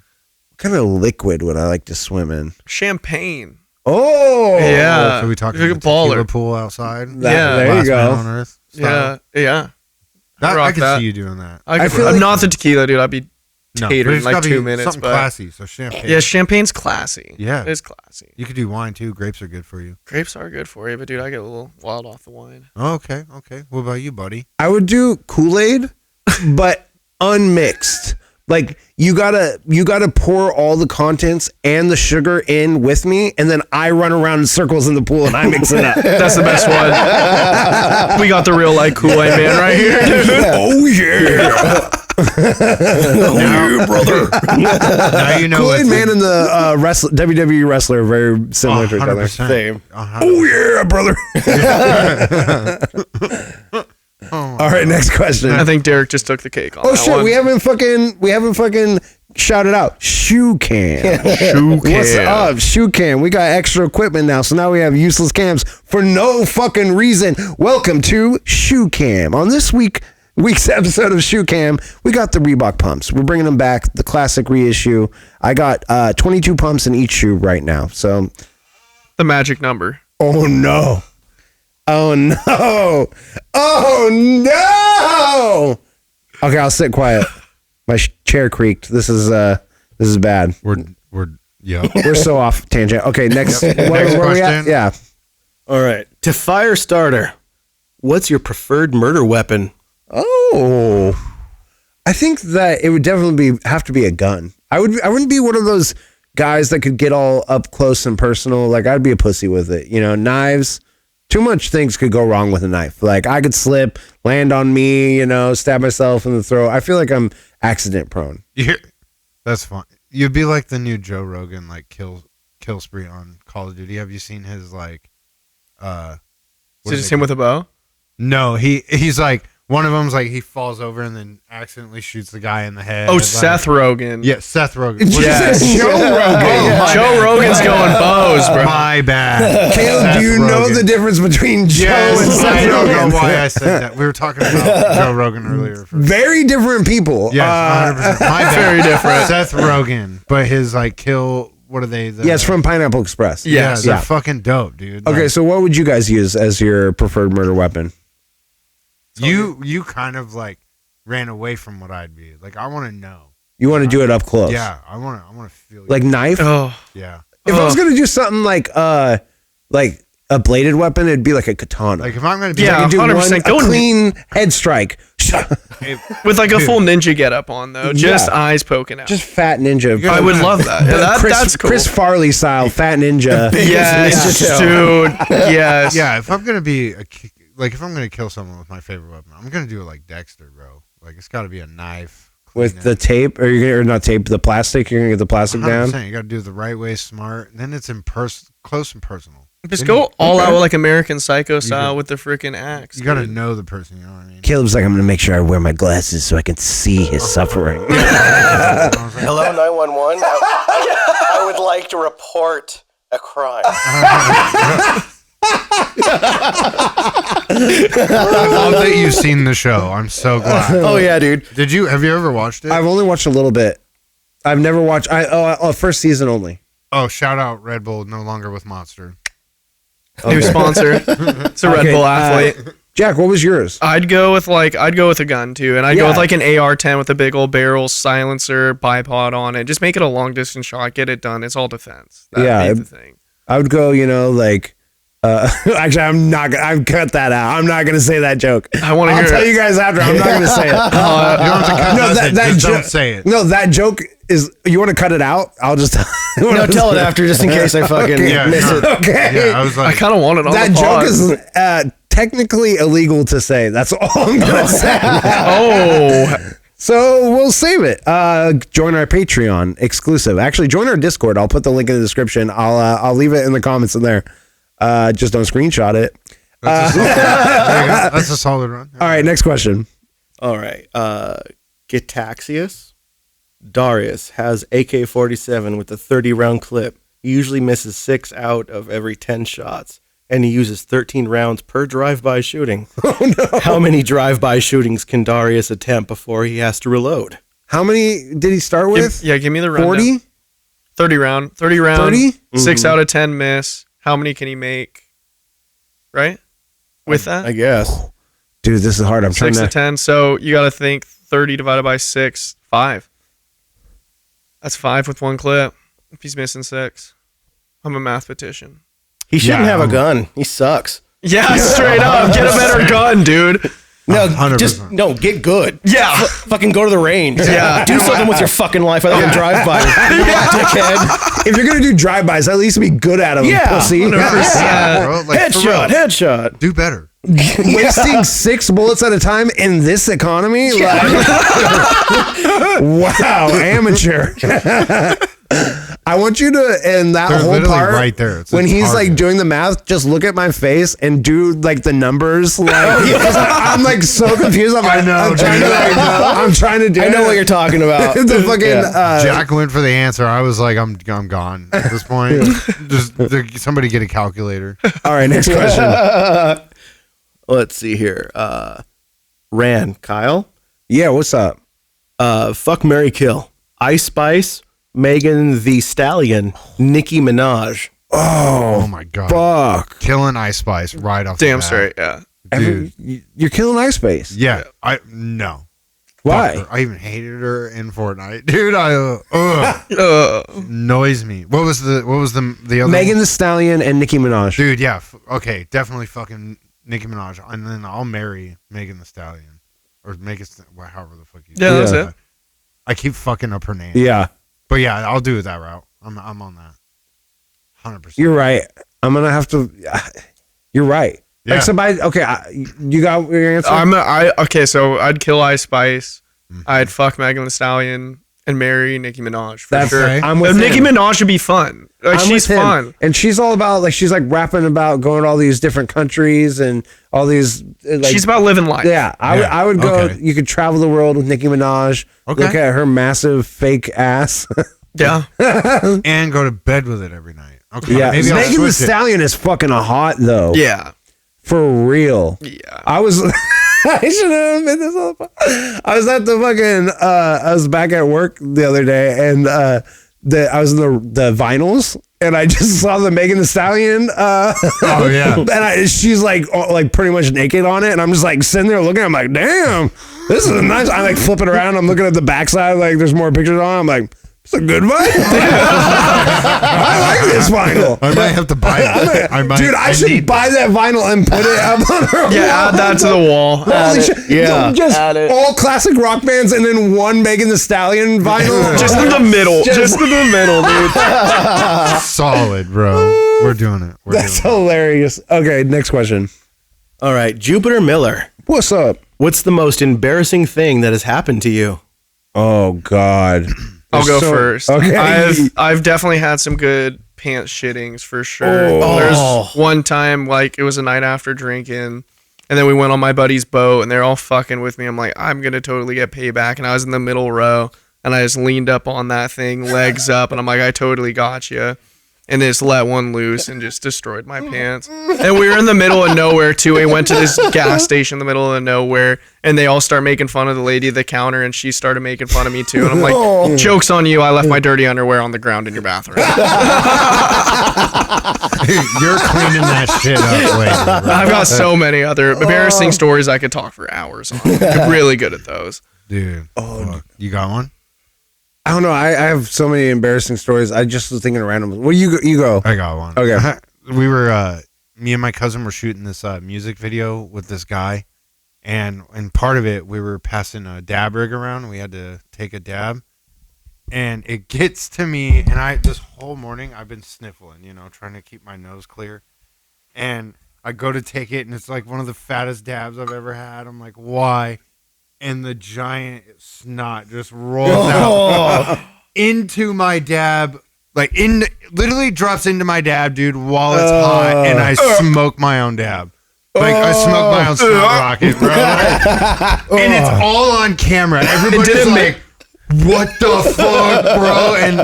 What kind of liquid would I like to swim in? Champagne. Oh, Yeah. So we talking You're the a baller. tequila pool outside? Yeah. There you Last man go. on Earth style? Yeah. That, I rock could that. see you doing that. I feel I'm like- not the tequila, dude. I'd be No, tatered but in it's like gotta 2 be minutes. Something But classy, so champagne. yeah, champagne's classy. Yeah. It's classy. You could do wine too. Grapes are good for you. Grapes are good for you, but dude, I get a little wild off the wine. Oh, okay. What about you, buddy? I would do Kool-Aid, but unmixed. Like you gotta pour all the contents and the sugar in with me, and then I run around in circles in the pool and I mix it up. That's the best one. We got the real like Kool-Aid man right here. Oh yeah, brother. Now you know Kool-Aid what's Man and the WWE wrestler are very similar to each other. 100%. Same. 100%. Oh yeah, brother. All right, next question. I think Derek just took the cake on Oh that shit, one. we haven't fucking shouted out Shoe Cam. What's up, Shoe Cam? We got extra equipment now, so now we have useless cams for no fucking reason. Welcome to Shoe Cam. On this week's episode of Shoe Cam, we got the Reebok pumps. We're bringing them back, the classic reissue. I got 22 pumps in each shoe right now. So, The magic number. oh no. Oh no. Oh no. Okay, I'll sit quiet. My chair creaked. This is bad. We're so off tangent. Okay, next Next where we at? question. Yeah. All right, to fire starter, what's your preferred murder weapon? Oh. I think that it would definitely have to be a gun. I wouldn't be one of those guys that could get all up close and personal. Like I'd be a pussy with it. You know, knives. Too much things could go wrong with a knife. Like I could slip, land on me, you know, stab myself in the throat. I feel like I'm accident prone. That's fun. You'd be like the new Joe Rogan, like kill spree on Call of Duty. Have you seen his like? Is it just him with a bow? No, he's like one of them's like he falls over and then accidentally shoots the guy in the head. Oh, like, Seth Rogen. Yeah, Seth Rogen. Yes. Joe Rogan. Joe Rogan's going bows, bro. My bad. Caleb, Seth do you know Rogen. the difference between Joe Yes, and I Seth don't know Rogen? why I said that. We were talking about Joe Rogan earlier. Very different people. Yes, 100%. My bad. Very different. Seth Rogen, but his like kill. What are they? The, Yes, from Pineapple Express. yeah, Yes. they're Yeah. fucking dope, dude. Okay, Like, so what would you guys use as your preferred murder weapon? you kind of like ran away from what I'd be like. I want to know. You want to do it up close. Yeah, I want to feel Like knife? Oh, yeah. If I was going to do something like a bladed weapon, it'd be like a katana. Like if I'm gonna be Yeah, I could do 100%. a Go clean head strike. with like a full ninja get up on though, just Yeah. eyes poking out. Just fat ninja. I would love that. Yeah, that's cool. Chris Farley style fat ninja. Yes, Yeah. dude. Yes. yeah, if I'm gonna be if I'm gonna kill someone with my favorite weapon, I'm gonna do it like Dexter, bro. Like it's got to be a knife With the tape, or not tape, the plastic. You're gonna get the plastic down. 100%. You got to do it the right way, smart. Then it's close and personal. Just Then go all out with like American Psycho style with the freaking axe. You got to dude. know the person. You know what I mean? Caleb's like, I'm gonna make sure I wear my glasses so I can see his suffering. Hello, 911. I would like to report a crime. I love that you've seen the show. I'm so glad. Oh yeah, dude. Have you ever watched it? I've only watched a little bit. I've never watched. First season only. Oh, shout out Red Bull, no longer with Monster. New sponsor. It's a Red Okay, Bull athlete. Jack, what was yours? I'd go with a gun too, and I'd go Yeah. with like an AR-10 with a big old barrel, silencer, bipod on it. Just make it a long distance shot, get it done. It's all defense. That'd be the thing. I would go, actually, I've cut that out. I'm not going to say that joke. I wanna I'll hear tell it. you guys after. I'm not going to say it. You don't have to cut No, nothing, just jo- don't say it. No, that joke is you want to cut it out? I'll just No, tell it after just in case I fucking miss it. Okay. Yeah, I was I like, kind of want it on That the pod. joke is technically illegal to say. That's all I'm gonna say. Oh, So we'll save it. Join our Patreon exclusive. Actually, join our Discord. I'll put the link in the description. I'll leave it in the comments in there. Just don't screenshot it. that's a solid run. All right, next question. All right. Gitaxius Darius has AK-47 with a 30-round clip. He usually misses 6 out of every 10 shots, and he uses 13 rounds per drive-by shooting. Oh, no. How many drive-by shootings can Darius attempt before he has to reload? How many did he start with? give me the rundown. 40? 30 round. 30 round. 30? 6 out of 10 miss. How many can he make? Right? With that? I guess. Dude, this is hard. I'm 6 trying to to. 10. So you got to think 30 divided by 6, 5. That's 5 with one clip. If he's missing 6. I'm a mathematician. He shouldn't Yeah, have a I'm- gun. He sucks. Yeah, straight up. Get a better gun, dude. No, 100%. get good. Yeah. Fucking go to the range. Yeah. Do something with your fucking life other than drive by. Dickhead. If you're gonna do drive-bys, at least be good at them, Yeah. pussy. 100%. Yeah, bro. Like, for real. Headshot. Do better. Wasting 6 bullets at a time in this economy? Like, wow, amateur. I want you to, in that They're whole literally part, right there. It's when a he's like target. doing the math, just look at my face and do like the numbers. Like, 'cause I'm like so confused. I'm like, I'm trying to, like, I'm trying to do. I know what you're talking about. The fucking Yeah. Jack went for the answer. I was like, I'm gone at this point. Somebody get a calculator. all right, next question. Let's see here. Ran, Kyle. Yeah, what's up? Fuck, marry, kill. Ice Spice, Megan the Stallion, Nicki Minaj. Oh my god. Fuck. Killing Ice Spice right off Damn the bat. straight, yeah. Dude. You're killing Ice Space. Yeah. No. Why? Fuck her. I even hated her in Fortnite. Dude, noise me. What was the other Megan one? the Stallion and Nicki Minaj. Dude, yeah. Okay, definitely fucking Nicki Minaj. And then I'll marry Megan the Stallion. Or make it however the fuck you Yeah, that's Yeah. it. I keep fucking up her name. Yeah, But yeah, I'll do it that route. I'm on that. 100%. you're right. I'm gonna have to. You're right. Yeah. Like somebody. Okay, you got your answer. Okay, so I'd kill Ice Spice. I'd fuck Megan Thee Stallion and marry Nicki Minaj for That's sure. okay. I'm with And Nicki him. Minaj would be fun. Like I'm she's with him. fun. And she's all about like she's like rapping about going to all these different countries and all these. Like, She's about living life. Yeah, I would go. Okay. You could travel the world with Nicki Minaj. Okay. Look at her massive fake ass. Yeah. And go to bed with it every night. Okay. Yeah, Maybe I'll Megan the switch it. Stallion is fucking hot though. Yeah. For real. Yeah. I was I should have admitted this all the time. I was at the fucking I was back at work the other day and I was in the vinyls and I just saw the Megan Thee Stallion Oh yeah. and she's like pretty much naked on it and I'm just like sitting there looking I'm like damn this is a nice I'm like flipping around I'm looking at the backside like there's more pictures on I'm like it's a good vinyl. I like this vinyl. I might have to buy it. Dude, I should buy that vinyl and put it up on her Yeah, wall. add that to the wall. Holy shit. Yeah. Just all classic rock bands and then one Megan Thee Stallion vinyl. Just in the middle. Just in the middle, dude. Solid, bro. We're doing it. That's doing hilarious. Okay, next question. All right, Jupiter Miller. What's up? What's the most embarrassing thing that has happened to you? Oh, God. I'll go So- first. okay. I've definitely had some good pants shittings for sure. Oh. There's one time like it was a night after drinking and then we went on my buddy's boat and they're all fucking with me. I'm like, I'm gonna totally get payback. And I was in the middle row and I just leaned up on that thing, legs up, and I'm like, I totally got you. And they just let one loose and just destroyed my pants. And we were in the middle of nowhere too. We went to this gas station in the middle of nowhere, and they all start making fun of the lady at the counter, and she started making fun of me too. And I'm like, joke's on you. I left my dirty underwear on the ground in your bathroom. You're cleaning that shit up later, bro. I've got so many other embarrassing stories I could talk for hours on. I'm really good at those. Dude. Fuck. You got one? I don't know. I have so many embarrassing stories. I just was thinking of random. Well, you go. I got one. Okay. We were me and my cousin were shooting this music video with this guy, and part of it we were passing a dab rig around. We had to take a dab, and it gets to me, and this whole morning I've been sniffling, trying to keep my nose clear, and I go to take it, and it's like one of the fattest dabs I've ever had. I'm like, why? And the giant snot just rolls out into my dab, like literally drops into my dab, dude, while it's hot, and I smoke my own dab. Like I smoke my own snot rocket, bro. And it's all on camera. Everybody's like, what the fuck, bro? And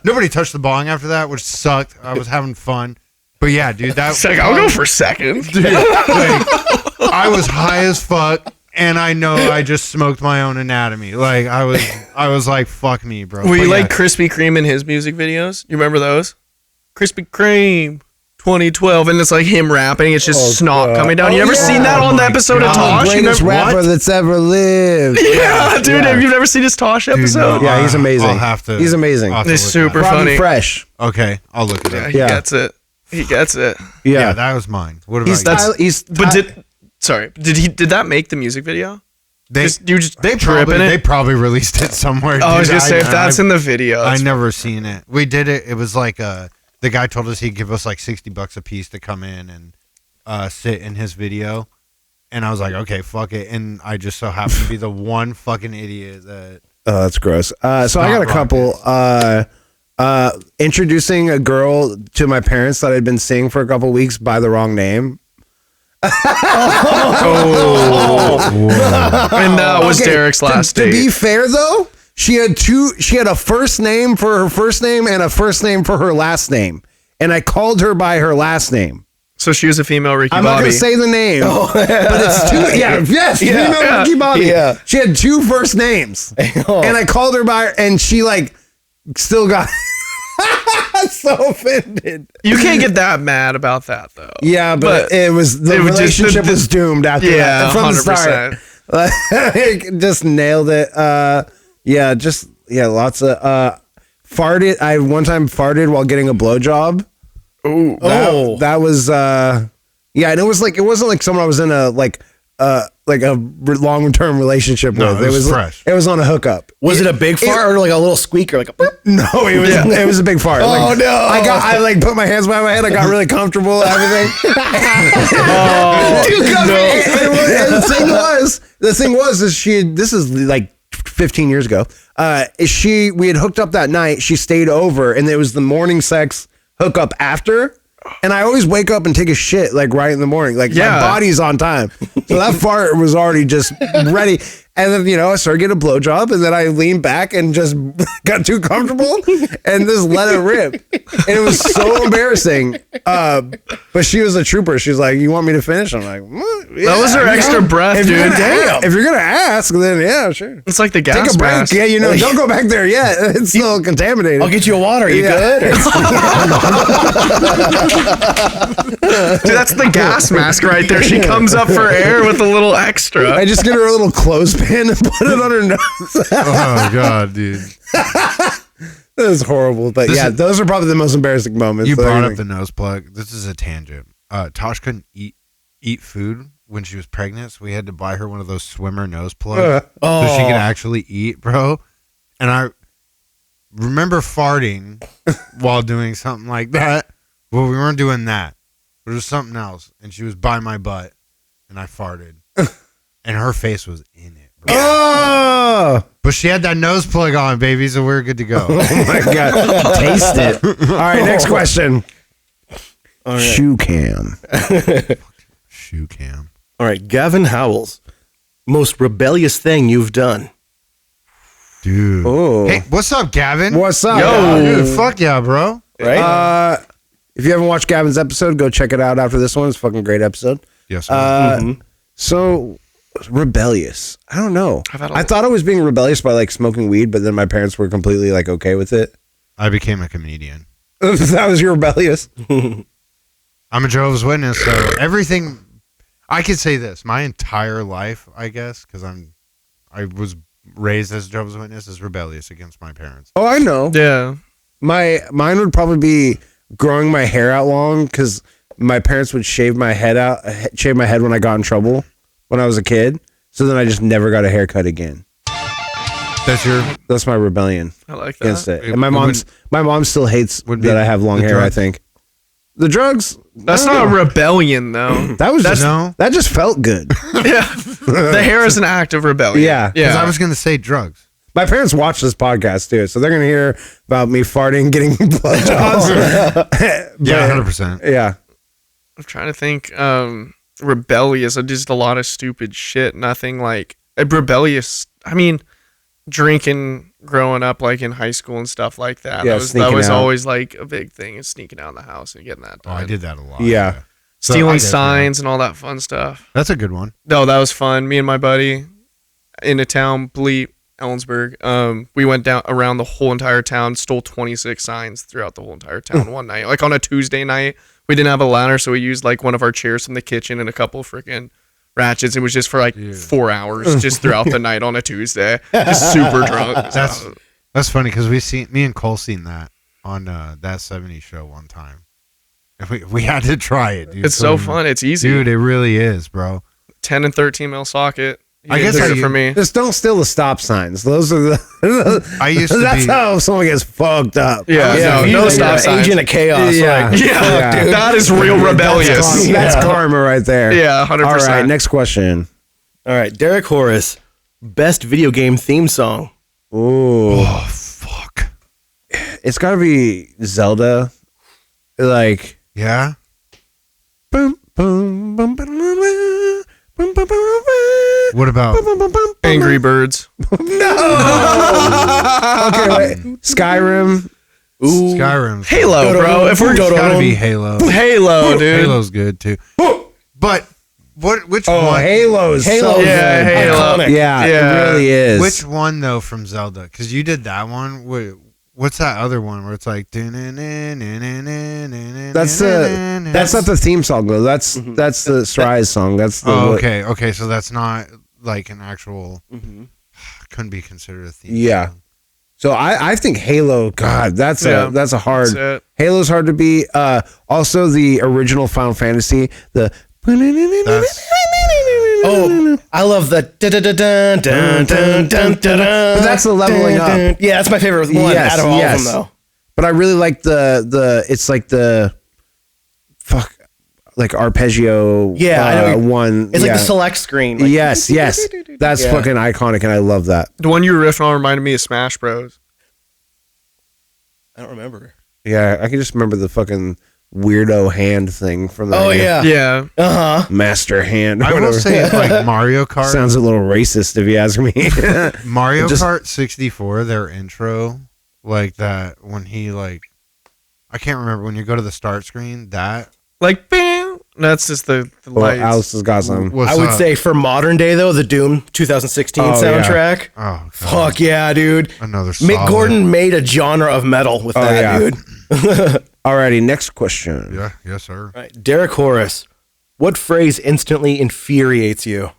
nobody touched the bong after that, which sucked. I was having fun. But yeah, dude, It's like, I'll go for second. Dude, like, I was high as fuck, and I know I just smoked my own anatomy. Like I was like, fuck me, bro. Were you like Krispy Kreme in his music videos? You remember those? Krispy Kreme 2012, and it's like him rapping. It's just snot coming down. You ever seen that on the episode of Tosh? Greatest rapper that's ever lived. Yeah, dude. Have you never seen his Tosh episode? Yeah, he's amazing. I'll have to. He's amazing. He's super Probably funny. fresh. Okay, I'll look at Yeah, it. he gets it. He gets it. Yeah, that was mine. What about you? Did that make the music video? They They probably released it somewhere. I was gonna say if that's in the video. I never seen it. We did it. It was like the guy told us he'd give us like $60 a piece to come in and sit in his video, and I was like, okay, fuck it. And I just so happened to be the one fucking idiot that. Oh, that's gross. So I got a couple. Introducing a girl to my parents that I'd been seeing for a couple weeks by the wrong name. And that was Derek's last date. To be fair, though, she had a first name for her first name and a first name for her last name, and I called her by her last name. So she was a female Ricky I'm Bobby. not going to say the name, but it's two. Yeah, yes, female Ricky Bobby. Yeah. She had two first names, and I called her by, and she like still got so offended. You can't get that mad about that though. Yeah, but it was the relationship was doomed after that from 100%. the start. Like, just nailed it. Lots of farted. I one time farted while getting a blowjob. That was and it was like, it wasn't like someone I was in a long-term relationship with. It was fresh. It was on a hookup. Was it a big fart or like a little squeaker? Like a boop? No, it was a big fart. I like put my hands behind my head. I got really comfortable and everything. And the thing was this is like 15 years ago. We had hooked up that night. She stayed over, and it was the morning sex hookup after. And I always wake up and take a shit like right in the morning. Like my body's on time. So that fart was already just ready. And then, I started getting a blowjob, and then I leaned back and just got too comfortable and just let it rip. And it was so embarrassing. But she was a trooper. She's like, "You want me to finish?" I'm like, that was her extra breath, dude. If you're going to ask, then yeah, sure. It's like the gas Take a break. mask. Yeah, don't go back there yet. It's still contaminated. I'll get you a water. You good? Dude, that's the gas mask right there. She comes up for air with a little extra. I just give her a little clothespin and put it on her nose. Oh god, dude. That was horrible. But those are probably the most embarrassing moments. You brought up the nose plug. This is a tangent. Tosh couldn't eat food when she was pregnant, so we had to buy her one of those swimmer nose plugs so she could actually eat, bro. And I remember farting while doing something like that. Well, we weren't doing that. But it was something else. And she was by my butt, and I farted. And her face was in it, bro. Oh! But she had that nose plug on, baby, so we were good to go. Oh, my God. Taste it. All right, next question. All right. Shoe cam. Shoe cam. All right, Gavin Howells. Most rebellious thing you've done. Dude. Oh. Hey, what's up, Gavin? What's up? Yo. Dude, fuck yeah, bro. Right? If you haven't watched Gavin's episode, go check it out after this one. It's a fucking great episode. Yes, sir. So, rebellious. I don't know. I thought I was being rebellious by like smoking weed, but then my parents were completely like okay with it. I became a comedian. That was your rebellious. I'm a Jehovah's Witness, so everything. I could say this: my entire life, I guess, because I was raised as a Jehovah's Witness, is rebellious against my parents. Oh, I know. Yeah. Mine would probably be growing my hair out long because my parents would shave my head when I got in trouble when I was a kid. So then I just never got a haircut again. That's my rebellion I like against that. it. And my mom still hates would be that I have long the hair. I drugs. think the drugs. That's not a rebellion, though. That was just No. that just felt good. Yeah. The hair is an act of rebellion. Yeah. Because Yeah. I was gonna say drugs. My parents watch this podcast too, so they're gonna hear about me farting, getting blowjobs. Yeah, 100%. Yeah. I'm trying to think. Rebellious. Just a lot of stupid shit. Nothing like rebellious. I mean, drinking growing up, like in high school and stuff like that. Yeah, that was sneaking out. always like a big thing. Is sneaking out in the house and getting that Oh, done. I did that a lot. Yeah. So I Stealing definitely- signs and all that fun stuff. That's a good one. No, that was fun. Me and my buddy in a town, Bleep, Ellensburg. We went down around the whole entire town, stole 26 signs throughout the whole entire town one night. Like on a Tuesday night, we didn't have a ladder, so we used like one of our chairs from the kitchen and a couple freaking ratchets. It was just for like 4 hours, just throughout the night on a Tuesday, just super drunk. That's funny because me and Cole seen that on that 70s show one time. And we had to try it, dude. It's so fun. It's easy. Dude, it really is, bro. 10 and 13 mil socket. I guess that's how it for me. Just don't steal the stop signs. Those are the. I used to That's be- how someone gets fucked up. Yeah, If you no just stop got signs. Agent of Chaos. Yeah. Like, Yeah, that is real rebellious. That's karma right there. Yeah, 100%. All right, next question. all right, Derek Horace, best video game theme song. Ooh, Oh, fuck. it's got to be Zelda. Like. Yeah? Boom, boom, boom, boom, boom, boom, boom, boom, boom. What about Angry Birds. Okay, wait. Skyrim. Skyrim? Halo, bro. If we're It's gotta be Halo. Halo, dude. Halo's good too. But which Oh, one? Halo is so Yeah, good. Halo. Iconic. Yeah, Yeah. it really is. Which one though from Zelda? Because you did that one. What's that other one where it's like? That's not the theme song though. That's the Rise song. That's the Oh, okay. So that's not like an actual. Couldn't be considered a theme. Yeah. song. So I think Halo. God, that's Yeah, a hard. that's it. Halo's hard to beat. Also the original Final Fantasy. The. That's Oh, I love the dun dun dun dun dun dun dun dun. But that's the leveling up. Yeah, that's my favorite one Yes, out of all yes. of them, though. But I really like the. It's like the. Fuck. Like arpeggio. Yeah, I know. one. It's yeah. like the select screen. Like, Yes. That's Yeah. fucking iconic, and I love that. The one you were riffing on reminded me of Smash Bros. I don't remember. Yeah, I can just remember the fucking weirdo hand thing from the Oh yeah. Yeah. Uh huh. master hand. Or I will whatever. say like Mario Kart. Sounds a little racist if you ask me. Mario Just- Kart 64, their intro, like that when he like, I can't remember when you go to the start screen. That Like, bam. That's just the Well, lights. Alice has got some. was. I would say for modern day though, the Doom 2016 Oh, yeah. soundtrack. Oh, God. Fuck yeah, dude. Another. Mick solid- Gordon made a genre of metal with that, yeah. dude. Alrighty, next question. Yeah. Yes, sir. Right. Derek Horace, what phrase instantly infuriates you?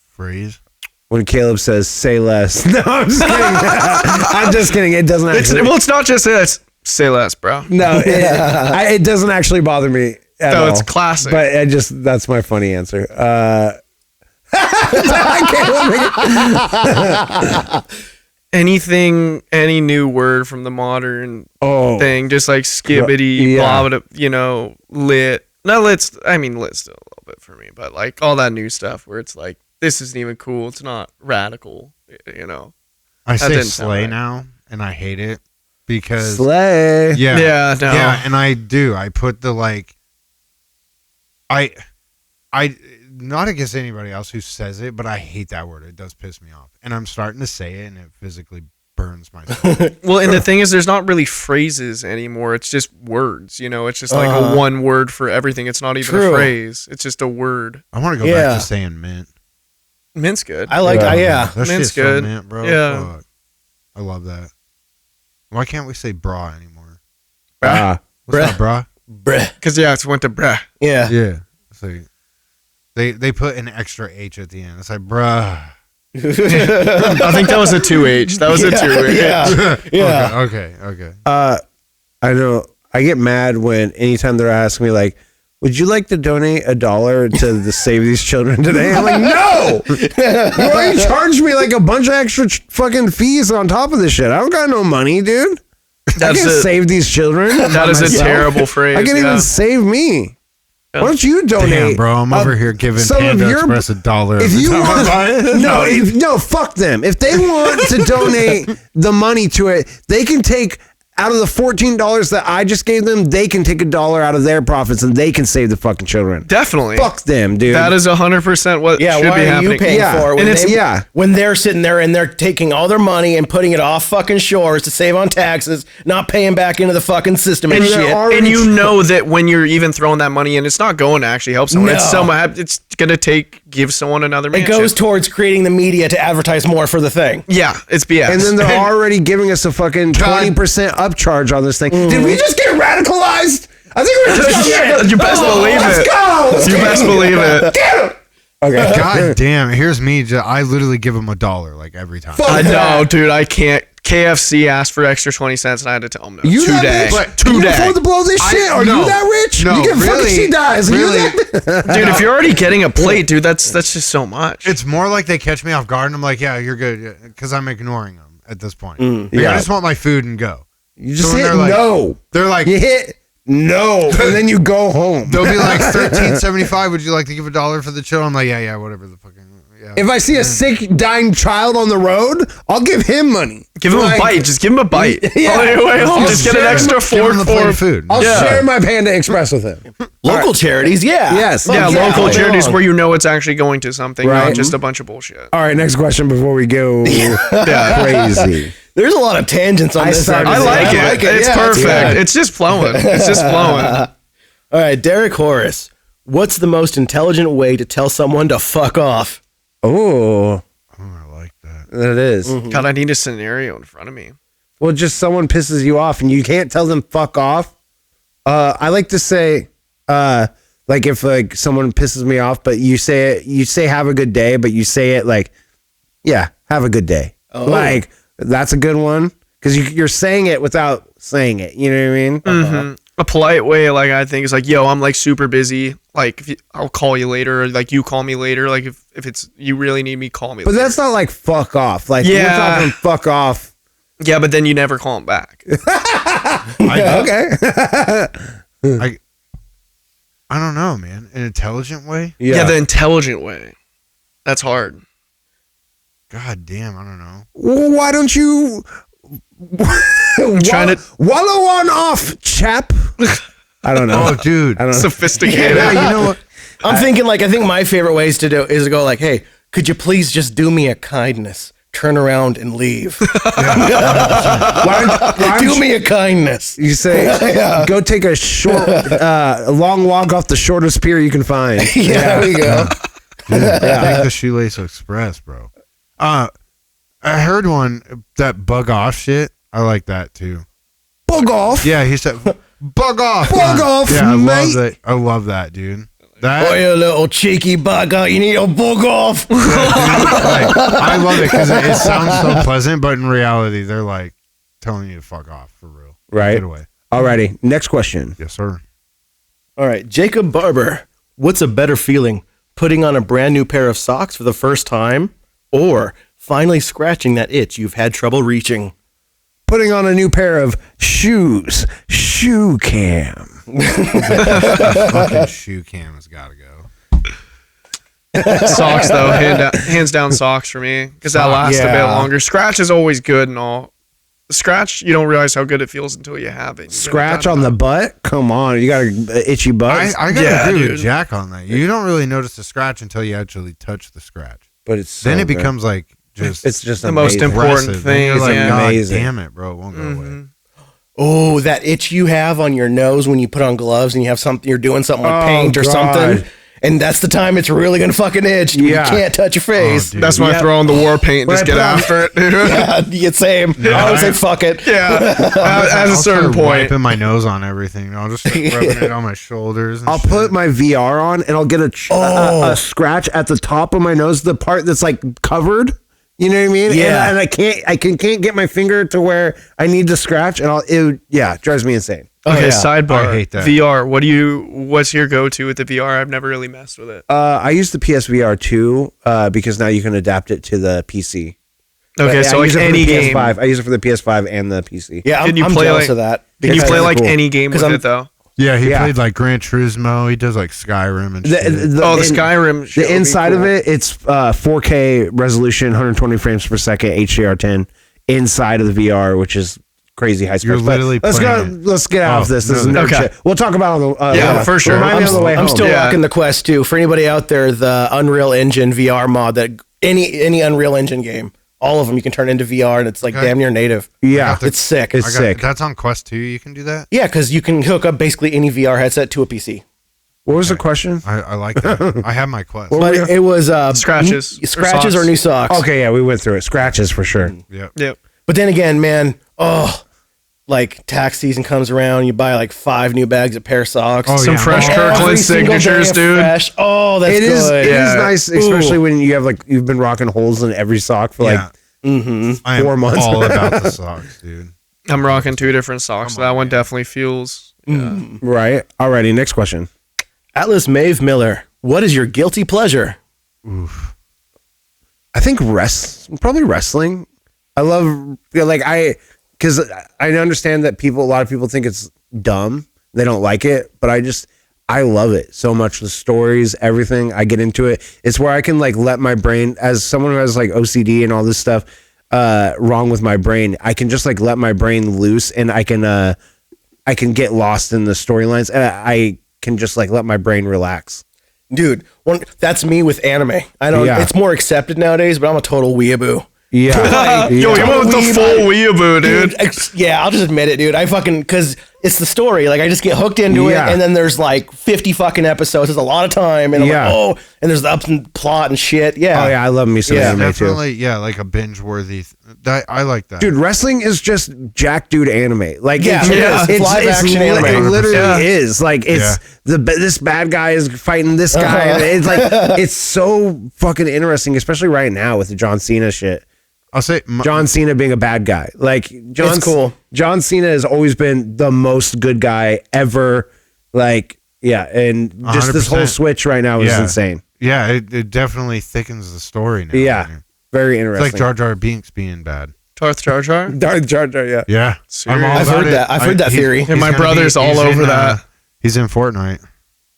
Phrase. When Caleb says "say less," no, I'm just kidding. I'm just kidding. It doesn't It's, actually. well, it's not just this. Say less, bro. No, it doesn't actually bother me at No, all. it's classic. But I just that's my funny answer. Anything, any new word from the modern Oh, thing, just like skibbity, Yeah. blah, blah, lit. No, lit's still a little bit for me, but like all that new stuff where it's like, this isn't even cool. It's not radical, I say didn't sound slay right. now, and I hate it because slay. yeah, Yeah, no. yeah, and I do. I put the like, I not against anybody else who says it, but I hate that word. It does piss me off, and I'm starting to say it, and it physically burns my soul. Well, and the thing is, there's not really phrases anymore. It's just words, It's just like a one word for everything. It's not even True. a phrase. It's just a word. I want to go Yeah. back to saying mint. Mint's good. I like, yeah. That Mint's shit's so good. mint, bro. Yeah. Fuck. I love that. Why can't we say bra anymore? What's Bruh. up, bra? Bruh. Because, it's went to bruh. Yeah. Yeah. It's like, they put an extra H at the end. It's like, bruh. I think that was a 2H. That was a 2H. Yeah. Yeah. Okay. I know. I get mad when anytime they're asking me like, would you like to donate $1 to the Save These Children today? I'm like, no! You already charged me like a bunch of extra fucking fees on top of this shit. I don't got no money, dude. I can't save these children. That is a terrible phrase. I can't even save me. Why don't you donate? Damn, bro, I'm over here giving Panda Express $1. If you want, no, fuck them. If they want to donate the money to it, they can take out of the $14 that I just gave them. They can take $1 out of their profits and they can save the fucking children. Definitely. Fuck them, dude. That is 100% what should be happening. Why are you paying for it? And it's when they're sitting there and they're taking all their money and putting it off fucking shores to save on taxes, not paying back into the fucking system and shit. And you know that when you're even throwing that money in, it's not going to actually help someone. It's gonna give someone another mansion. It goes towards creating the media to advertise more for the thing. Yeah, it's BS. And then they're already giving us a fucking 20% upcharge on this thing. Did we just get radicalized? I think we're just You best believe it. Let's go. You best believe it. Okay. God damn, here's me. I literally give them $1 like every time. I know, dude. I can't. KFC asked for extra 20 cents, and I had to tell them no. You today. that rich? Today. You can afford to blow this shit? Are you that rich? No, you get fucking really, she dies. really. Dude, if you're already getting a plate, dude, that's just so much. It's more like they catch me off guard, and I'm like, yeah, you're good, because I'm ignoring them at this point. Like, Yeah. I just want my food and go. You just So when hit they're like- no. They're like, You hit no, and then you go home. they'll be like $13.75. Would you like to give $1 for the children? I'm like, yeah, whatever the fucking. Yeah. If I see a sick, dying child on the road, I'll give him money. Give him a bite. Just give him a bite. Yeah. On your way home, just get an extra Give them fork the plate for of food. I'll share my Panda Express with him. Local charities, yeah. Yes. Yeah, Yeah, local all day charities long. where you know it's actually going to something, Right. not just a bunch of bullshit. All right, next question before we go crazy. There's a lot of tangents on this. started I to like say, it. It's Yeah, perfect. good. It's just flowing. It's just flowing. All right, Derek Horace. What's the most intelligent way to tell someone to fuck off? Oh, I like that. that is. God, I need a scenario in front of me. Well, just someone pisses you off and you can't tell them fuck off. I like to say, like if like someone pisses me off, but you say have a good day, but you say it like, yeah, have a good day. Like that's a good one because you're saying it without saying it. You know what I mean? Mm-hmm. A polite way, like I think, is like, "Yo, I'm like super busy. Like, I'll call you later. Or, like, you call me later. Like, if it's you really need me, call me." But later. that's not like fuck off. Like we're Yeah. talking fuck off. Yeah, but then you never call him back. Okay. I don't know, man. An intelligent way? Yeah, the intelligent way. That's hard. God damn, I don't know. Well, why don't you trying to- wallow on off, chap? I don't know. Oh, dude. I don't know. Sophisticated. Yeah, you know what? I'm thinking like I think my favorite ways to do is to go like, hey, could you please just do me a kindness? Turn around and leave. Why don't Do me a kindness. you say go take a short, a long walk off the shortest pier you can find? Yeah, there we go. Dude, take the Shoelace Express, bro. I heard one, that bug off shit. I like that too. Bug off. Yeah, he said, bug off. Bug off, Yeah, I mate. love that. I love that, dude. That, Oh, you little cheeky bugger. You need a bug off. like, I love it because it sounds so pleasant, but in reality, they're like telling you to fuck off for real. Right. Get away. Alrighty. Next question. Yes, sir. All right, Jacob Barber. What's a better feeling? Putting on a brand new pair of socks for the first time or finally scratching that itch you've had trouble reaching? Putting on a new pair of shoes. Shoe cam. Fucking shoe cam has got to go. Socks though, hands down socks for me because that lasts a bit yeah. longer. Scratch is always good and all. Scratch, you don't realize how good it feels until you have it. Scratch on the butt? Come on. You got an itchy butt? I gotta Yeah, agree dude. with Jack on that. You don't really notice the scratch until you actually touch the scratch. But it's so Then it good. becomes like just It's just the most amazing. important aggressive. Then you're things, like, yeah. God Amazing. damn it, bro, it won't go away. Oh, that itch you have on your nose when you put on gloves and you have something, you're doing something like Oh, paint or God. something. And that's the time it's really going to fucking itch. You Yeah. can't touch your face. dude. That's when I throw on the war paint and When just I get put on- after it. dude. Yeah, you get same. I would say fuck it. Yeah, at a I'll certain start point. wiping my nose on everything. I'll just start rubbing it on my shoulders. And I'll shit. put my VR on and I'll get a scratch at the top of my nose, the part that's like covered. You know what I mean? Yeah. And I can't get my finger to where I need to scratch, and it drives me insane. Okay, yeah. sidebar. I hate that. VR. What's your go-to with the VR? I've never really messed with it. I use the PSVR 2 because now you can adapt it to the PC. Okay, But so I like use it for any the game. PS5. I use it for the PS5 and the PC. Yeah, Can you I'm play jealous like- of that. Can you because- play like cool. any game with it though? Yeah, he Yeah. played like Gran Turismo. He does like Skyrim and shit. The Skyrim. shit would The be inside of cool. it, it's 4K resolution, 120 frames per second, HDR10 inside of the VR, which is crazy high specs. You're But literally let's playing it. let's get out of Oh, this. This is no, nerd okay. shit. We'll talk about it on the Yeah, for sure. Remind me on the way I'm home. still Yeah. rocking the Quest 2. For anybody out there, the Unreal Engine VR mod, that any Unreal Engine game, all of them you can turn into VR, and it's like Okay. damn near native. Yeah, It's sick. It's sick. That's on Quest 2. You can do that. Yeah, because you can hook up basically any VR headset to a PC. What was the question? I like that. I have my Quest. But it was Scratches. Or scratches or socks. new socks. Okay, yeah, we went through it. Scratches for sure. Yep. Yep. But then again, man, like tax season comes around, you buy like 5 new bags of pair of socks. Oh, Some yeah. fresh Every Kirkland single day signatures, of dude. fresh. Oh, that's It is. good. It is Yeah. nice, especially when you have like you've been rocking holes in every sock for like Yeah. I am 4 months. all about the socks, dude. I'm rocking 2 different socks. So that one definitely feels. Yeah. right. Alrighty, next question. Atlas Maeve Miller, what is your guilty pleasure? I think probably wrestling. I love because I understand that a lot of people think it's dumb. They don't like it, but I love it so much. The stories, everything, I get into it. It's where I can like let my brain, as someone who has like OCD and all this stuff wrong with my brain, I can just like let my brain loose, and I can get lost in the storylines, and I can just like let my brain relax. Dude, that's me with anime. I know Yeah. it's more accepted nowadays, but I'm a total weeaboo. Yeah. Like, Yo, you went with the full weeaboo, dude. Yeah, I'll just admit it, dude. I fucking, because it's the story. Like, I just get hooked into Yeah. it, and then there's like 50 fucking episodes. It's a lot of time, and I'm Yeah. like, oh, and there's the ups and plot and shit. Yeah. Oh yeah, I love me some Yeah, anime too. Definitely, yeah, like a binge worthy. I like that. Dude, wrestling is just jack dude anime. Like, Yeah, it's live action anime. It literally Yeah. is. Like, it's this bad guy is fighting this guy. Uh-huh. It's like it's so fucking interesting, especially right now with the John Cena shit. I'll say John Cena being a bad guy. Like, It's cool. John Cena has always been the most good guy ever. Like, yeah, and just this whole 100%. switch right now is Yeah. insane. Yeah, it definitely thickens the story now. Yeah, very It's interesting. like Jar Jar Binks being bad. Darth Jar Jar. Darth Jar Jar, yeah. Yeah, Serious? all I've about heard it. that. I've heard that he's- theory. he's And my gonna brother's all he's over in, that. He's in Fortnite.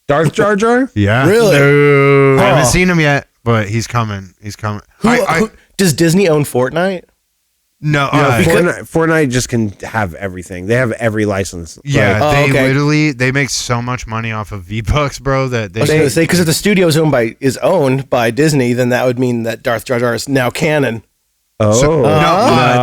Darth Jar Jar? Yeah, Really? No. I haven't seen him yet, but he's coming. He's coming. Who, does Disney own Fortnite? No, Fortnite just can have everything. They have every license. yeah, Oh, they okay. literally they make so much money off of V-Bucks, bro. That I they was going to say, because if the studio's owned by Disney, then that would mean that Darth Jar Jar is now canon. Oh,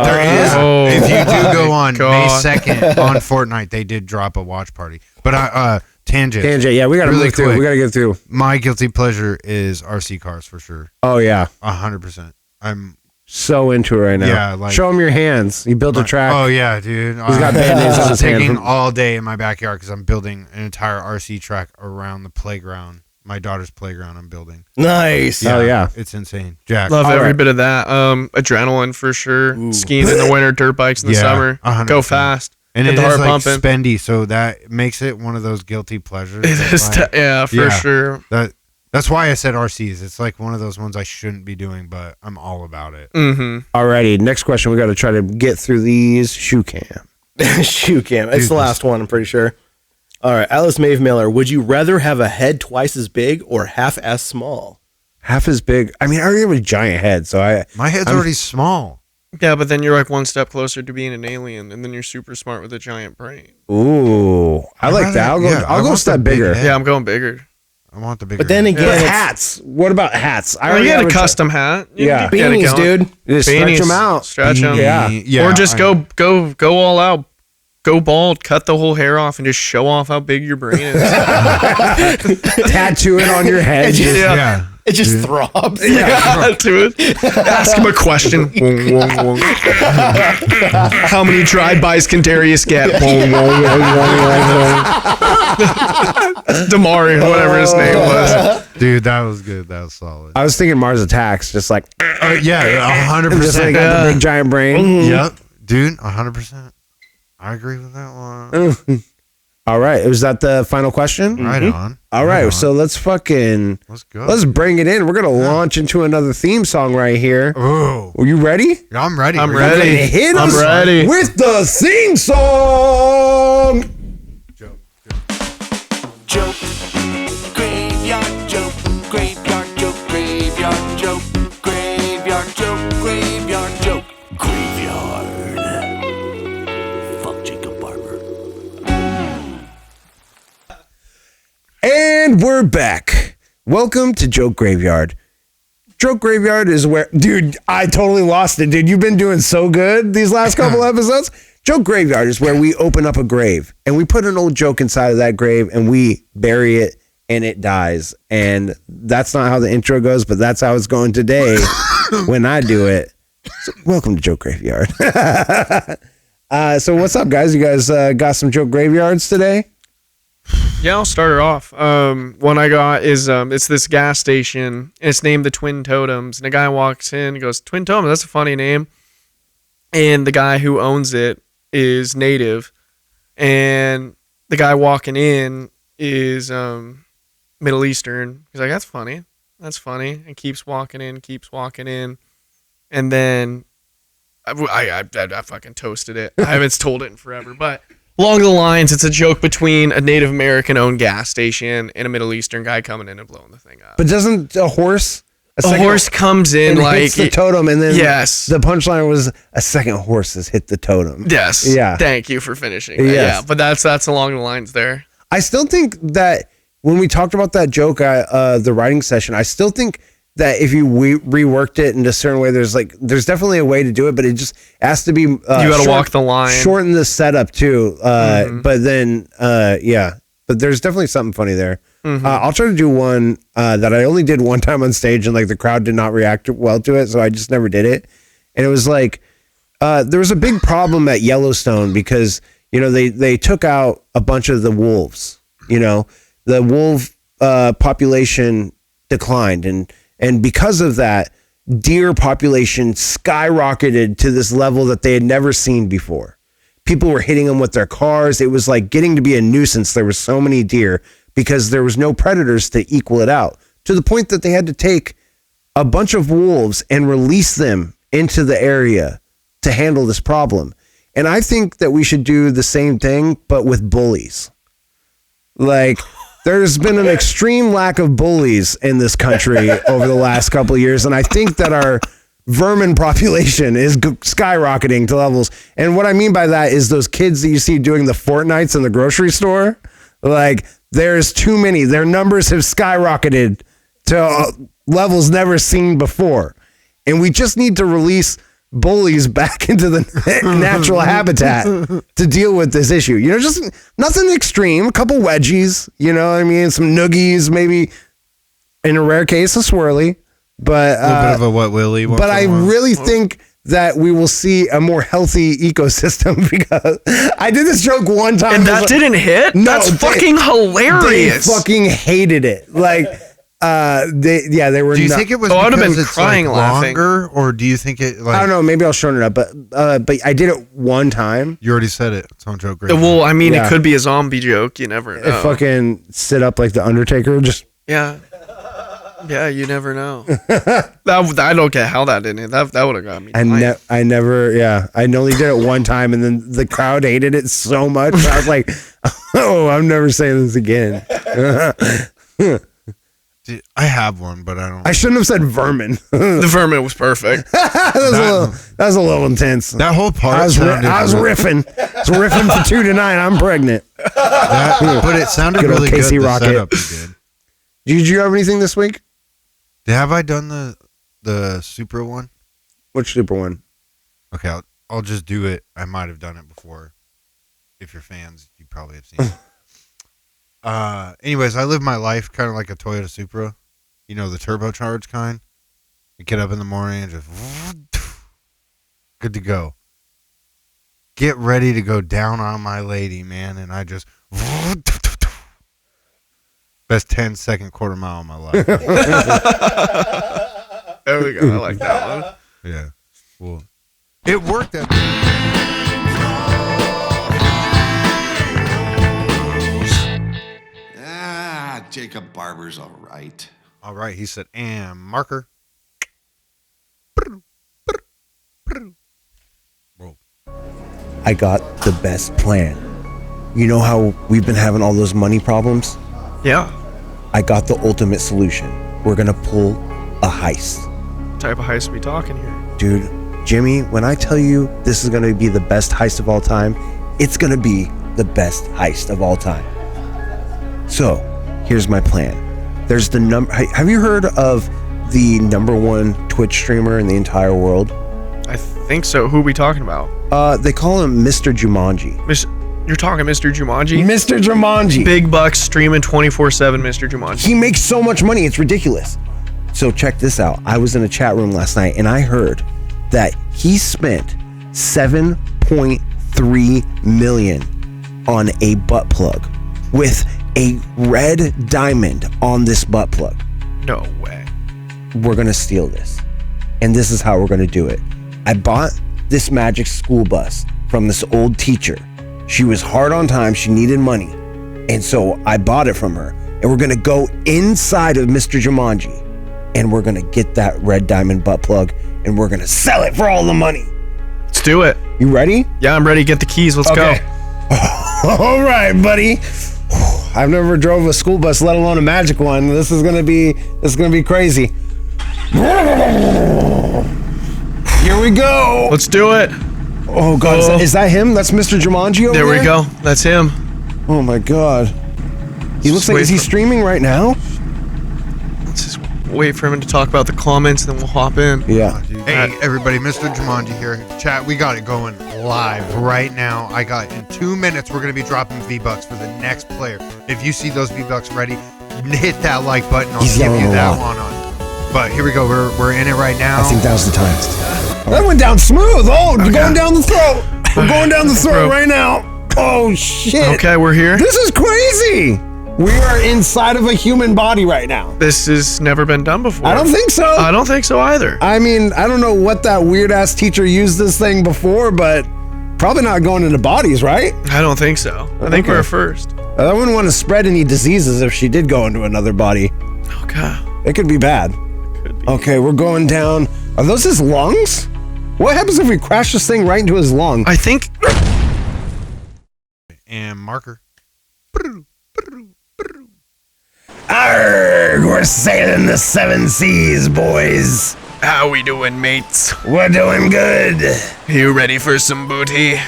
there is. Oh, If you do go my on May God. 2nd on Fortnite, they did drop a watch party. But tangent. Tangent. Yeah, we got to Really move through. quick. We got to get through. My guilty pleasure is RC cars for sure. Oh yeah, 100%. I'm so into it right now. Yeah, like- show him your hands. You built a track. Oh yeah, dude. He's got Band-Aids on his hand taking from- all day in my backyard because I'm building an entire RC track around the playground. My daughter's playground. I'm building. Nice. Oh, yeah. It's insane. Jack. Love All every right. bit of that. Adrenaline for sure. Skiing in the winter, dirt bikes in the Yeah, summer. 100%. Go fast. And Get it the is heart like pumping. spendy, so that makes it one of those guilty pleasures. It that, is like, yeah, for yeah. sure. That's why I said RCs. It's like one of those ones I shouldn't be doing, but I'm all about it. Mm-hmm. Alrighty, next question. We got to try to get through these. Shoe cam. Shoe cam. It's Dude, the last one, I'm pretty sure. All right, Alice Maeve Miller. Would you rather have a head twice as big or half as small? Half as big. I mean, I already have a giant head, so My head's I'm- already small. Yeah, but then you're like one step closer to being an alien, and then you're super smart with a giant brain. ooh, I like rather- that. I'll go. yeah, I I'll go a want the step big bigger. head. Yeah, I'm going bigger. I want the bigger. But then head. again, But it's hats. What about hats? I Well, already you have got a gi- custom hat. You Yeah. can get it beanies, going. dude. Just stretch Beanies, them out. Stretch them. Yeah. Or just I- go all out. Go bald, cut the whole hair off, and just show off how big your brain is. Tattoo it on your head. Yeah. Yeah. It just throbs. Yeah, dude. Ask him a question. How many drive-bys can Darius get? Damari, whatever his name was. Dude, that was good. That was solid. I was thinking Mars Attacks, just like Yeah, 100%. just like got the big giant brain. Yep, dude, 100%. I agree with that one. All right, was that the final question? Right on. All right, so let's fucking Let's go. let's bring it in. We're gonna launch into another theme song right here. Oh, Are you ready? I'm ready. I'm We're ready. gonna Hit I'm us ready. with the theme song. Joke, graveyard joke, graveyard joke, graveyard joke, graveyard joke, graveyard joke, graveyard. Fuck Jacob Barber. And we're back. Welcome to Joke Graveyard. Joke Graveyard is where, dude, I totally lost it, dude. You've been doing so good these last couple episodes. Joke Graveyard is where we open up a grave and we put an old joke inside of that grave and we bury it and it dies. And that's not how the intro goes, but that's how it's going today when I do it. So welcome to Joke Graveyard. So what's up, guys? You guys got some Joke Graveyards today? Yeah, I'll start it off. One I got is it's this gas station, and it's named the Twin Totems. And a guy walks in and goes, Twin Totems, that's a funny name. And the guy who owns it is native, and the guy walking in is Middle Eastern. He's like, that's funny, and keeps walking in, and then I fucking toasted it. I haven't told it in forever, but along the lines, it's a joke between a Native American owned gas station and a Middle Eastern guy coming in and blowing the thing up. But doesn't a horse? A horse comes in and like hits the totem, and then yes. the punchline was a second horse has hit the totem. Yes. Yeah. Thank you for finishing. That. Yes. Yeah. But that's along the lines there. I still think that when we talked about that joke, the writing session, I still think that if you reworked it in a certain way, there's definitely a way to do it, but it just has to be. You got to walk the line. Shorten the setup too. But then, yeah. But there's definitely something funny there. I'll try to do one that I only did one time on stage, and like the crowd did not react well to it, so I just never did it. And it was like there was a big problem at Yellowstone because they took out a bunch of the wolves. The wolf population declined, and because of that, deer population skyrocketed to this level that they had never seen before. People were hitting them with their cars. It was like getting to be a nuisance. There were so many deer because there was no predators to equal it out, to the point that they had to take a bunch of wolves and release them into the area to handle this problem. And I think that we should do the same thing, but with bullies. Like, there's been an extreme lack of bullies in this country over the last couple of years. And I think that our vermin population is skyrocketing to levels. And what I mean by that is those kids that you see doing the Fortnites in the grocery store. Like, there's too many. Their numbers have skyrocketed to levels never seen before. And we just need to release bullies back into the natural habitat to deal with this issue. Just nothing extreme. A couple wedgies, some noogies, maybe in a rare case, a swirly. But a little bit of a wet willy. But I really think that we will see a more healthy ecosystem because I did this joke one time. And that didn't hit? No, that's fucking hilarious. They fucking hated it. Like, they were. Do you think it was? Oh, I would have been it's crying laughing. longer, or do you think it? Like, I don't know. Maybe I'll shorten it up, but I did it one time. You already said it. It's on joke. Great. Well, I mean, it could be a zombie joke. You never know. It fucking sit up like the Undertaker. Just yeah. Yeah, you never know. I don't get how that didn't hit. That would have got me. I never. Yeah, I only did it one time, and then the crowd hated it so much. I was like, "Oh, I'm never saying this again." Dude, I have one, but I don't. I shouldn't have said vermin. The vermin was perfect. that was a little intense. That whole part. I was riffing. I was riffing for 2 to 9. I'm pregnant. But it sounded Good old really Casey good. The Rocket. setup you did. Did you have anything this week? Have I done the Supra one? Which super one? Okay, I'll just do it. I might have done it before. If you're fans, you probably have seen it. Anyways, I live my life kind of like a Toyota Supra. You know, the turbocharged kind. You get up in the morning and just good to go. Get ready to go down on my lady, man, and I just best 10-second quarter mile of my life. There we go. I like that one. Yeah. Well, it worked out. Jacob Barber's all right. All right, he said, and marker. Roll. I got the best plan. You know how we've been having all those money problems? Yeah. I got the ultimate solution. We're gonna pull a heist. What type of heist are we talking here? Dude, Jimmy, when I tell you this is gonna be the best heist of all time, it's gonna be the best heist of all time. So, here's my plan. There's the have you heard of the #1 Twitch streamer in the entire world? I think so. Who are we talking about? They call him Mr. Jumanji. You're talking Mr. Jumanji? Mr. Jumanji. Big bucks streaming 24/7, Mr. Jumanji. He makes so much money, it's ridiculous. So check this out. I was in a chat room last night and I heard that he spent $7.3 million on a butt plug with a red diamond on this butt plug. No way. We're gonna steal this. And this is how we're gonna do it. I bought this magic school bus from this old teacher. She was hard on time, she needed money. And so I bought it from her. And we're gonna go inside of Mr. Jumanji. And we're gonna get that red diamond butt plug. And we're gonna sell it for all the money. Let's do it. You ready? Yeah, I'm ready. Get the keys. Let's go. All right, buddy. I've never drove a school bus, let alone a magic one. This is gonna be crazy. Here we go. Let's do it. Oh God, is that him? That's Mr. Jumanji over there? There we go. That's him. Oh my God. He looks like, is he streaming right now? Let's just wait for him to talk about the comments, and then we'll hop in. Yeah. Hey, everybody, Mr. Jumanji here. Chat, we got it going live right now. In 2 minutes, we're going to be dropping V-Bucks for the next player. If you see those V-Bucks ready, hit that like button. I'll He's give yelling you a that lot. one on. But here we go. We're in it right now. I think that was the time. That went down smooth. Oh, you're going down the throat. We're going down the throat right now. Oh shit. Okay, we're here. This is crazy. We are inside of a human body right now. This has never been done before. I don't think so. I don't think so either. I mean, I don't know what that weird ass teacher used this thing before, but probably not going into bodies, right? I don't think so. I think we're first. I wouldn't want to spread any diseases if she did go into another body. Okay. It could be bad. Could be. Okay, we're going down. Are those his lungs? What happens if we crash this thing right into his lung? I think. And marker. Argh, we're sailing the 7 seas, boys. How we doing, mates? We're doing good. You ready for some booty?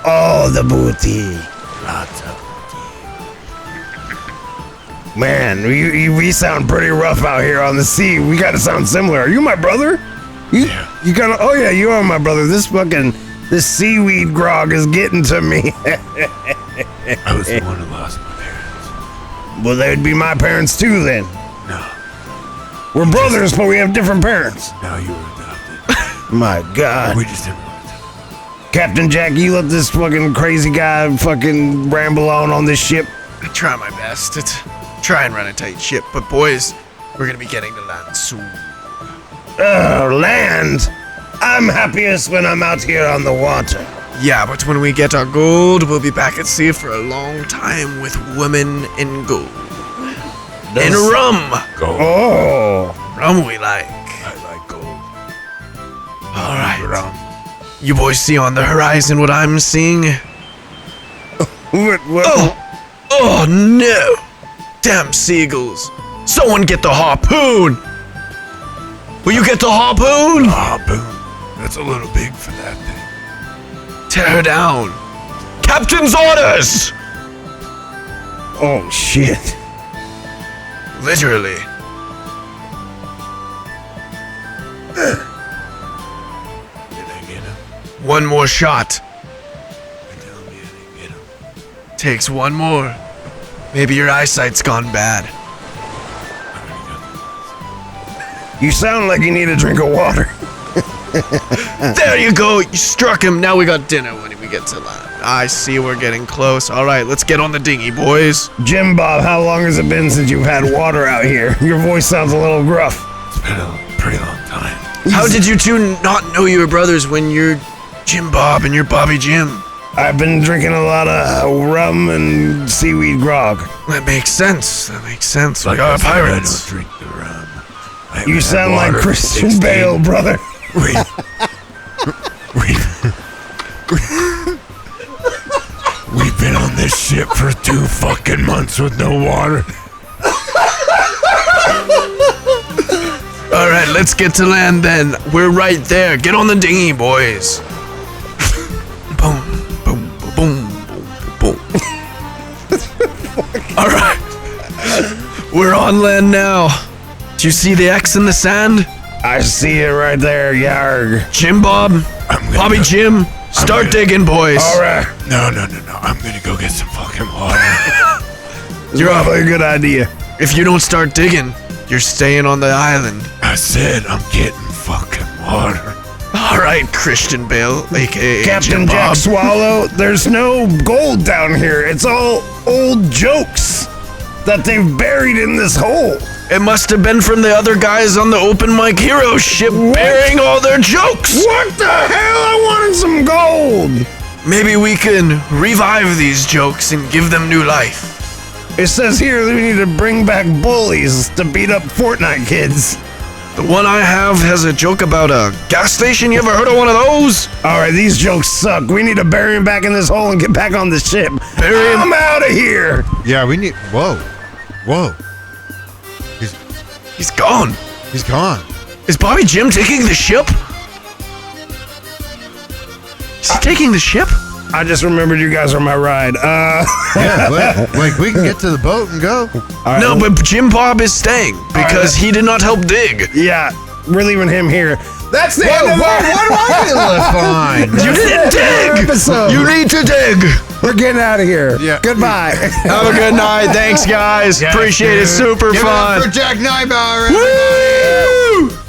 All the booty. Lots of booty. Man, we sound pretty rough out here on the sea. We gotta sound similar. Are you my brother? You gotta. Oh yeah, you are my brother. This seaweed grog is getting to me. I was the one who lost my parents. Well, they'd be my parents too then. No, We're brothers, but we have different parents. now you were adopted. My God. We just didn't want to. Captain Jack, you let this fucking crazy guy fucking ramble on this ship. I try my best to try and run a tight ship, but boys, we're gonna be getting to land soon. Land? I'm happiest when I'm out here on the water. Yeah, but when we get our gold, we'll be back at sea for a long time with women and gold. And rum! Gold. Oh. Rum we like. I like gold. Alright. Rum. You boys see on the horizon what I'm seeing? What? Oh no! Damn seagulls! Someone get the harpoon! Will you get the harpoon? Harpoon. That's a little big for that thing. Tear her down! Captain's orders! Oh, shit. Literally. Did I get him? One more shot. You're telling me I didn't get him. Takes one more. Maybe your eyesight's gone bad. I already got the You sound like you need a drink of water. There you go. You struck him. Now we got dinner when we get to land. I see we're getting close. All right, let's get on the dinghy, boys. Jim Bob, how long has it been since you've had water out here? Your voice sounds a little gruff. It's been a pretty long time. How did you two not know you were brothers when you're Jim Bob and you're Bobby Jim? I've been drinking a lot of rum and seaweed grog. That makes sense. Like we are I said, pirates. I don't drink the rum. I haven't You had sound like water Christian since Bale, brother. We've been on this ship for 2 fucking months with no water. All right, let's get to land then. We're right there. Get on the dinghy, boys. Boom, boom, boom, boom, boom. All right, we're on land now. Do you see the X in the sand? I see it right there, yarg. Jim Bob, Bobby Jim, start digging, boys. All right. No. I'm gonna go get some fucking water. You're Probably a good idea. If you don't start digging, you're staying on the island. I said I'm getting fucking water. All right, Christian Bale, aka Captain Jim Jack Bob. Swallow, there's no gold down here. It's all old jokes that they've buried in this hole. It must have been from the other guys on the Open Mike Hero ship burying all their jokes. What the hell? I wanted some gold. Maybe we can revive these jokes and give them new life. It says here that we need to bring back bullies to beat up Fortnite kids. The one I have has a joke about a gas station. You ever heard of one of those? All right, these jokes suck. We need to bury him back in this hole and get back on the ship. Bury him. I'm out of here. Yeah, we need. Whoa. He's gone. He's gone. Is Bobby Jim taking the ship? Is he taking the ship? I just remembered you guys are my ride. Yeah, like we can get to the boat and go. No, but Jim Bob is staying because he did not help dig. Yeah, we're leaving him here. That's the Whoa, end of what do I get left behind? You didn't dig. episode. You need to dig. We're getting out of here. Yeah. Goodbye. Have a good night. Thanks, guys. Appreciate it. Super Give it up fun. for Jack Neibauer. Woo!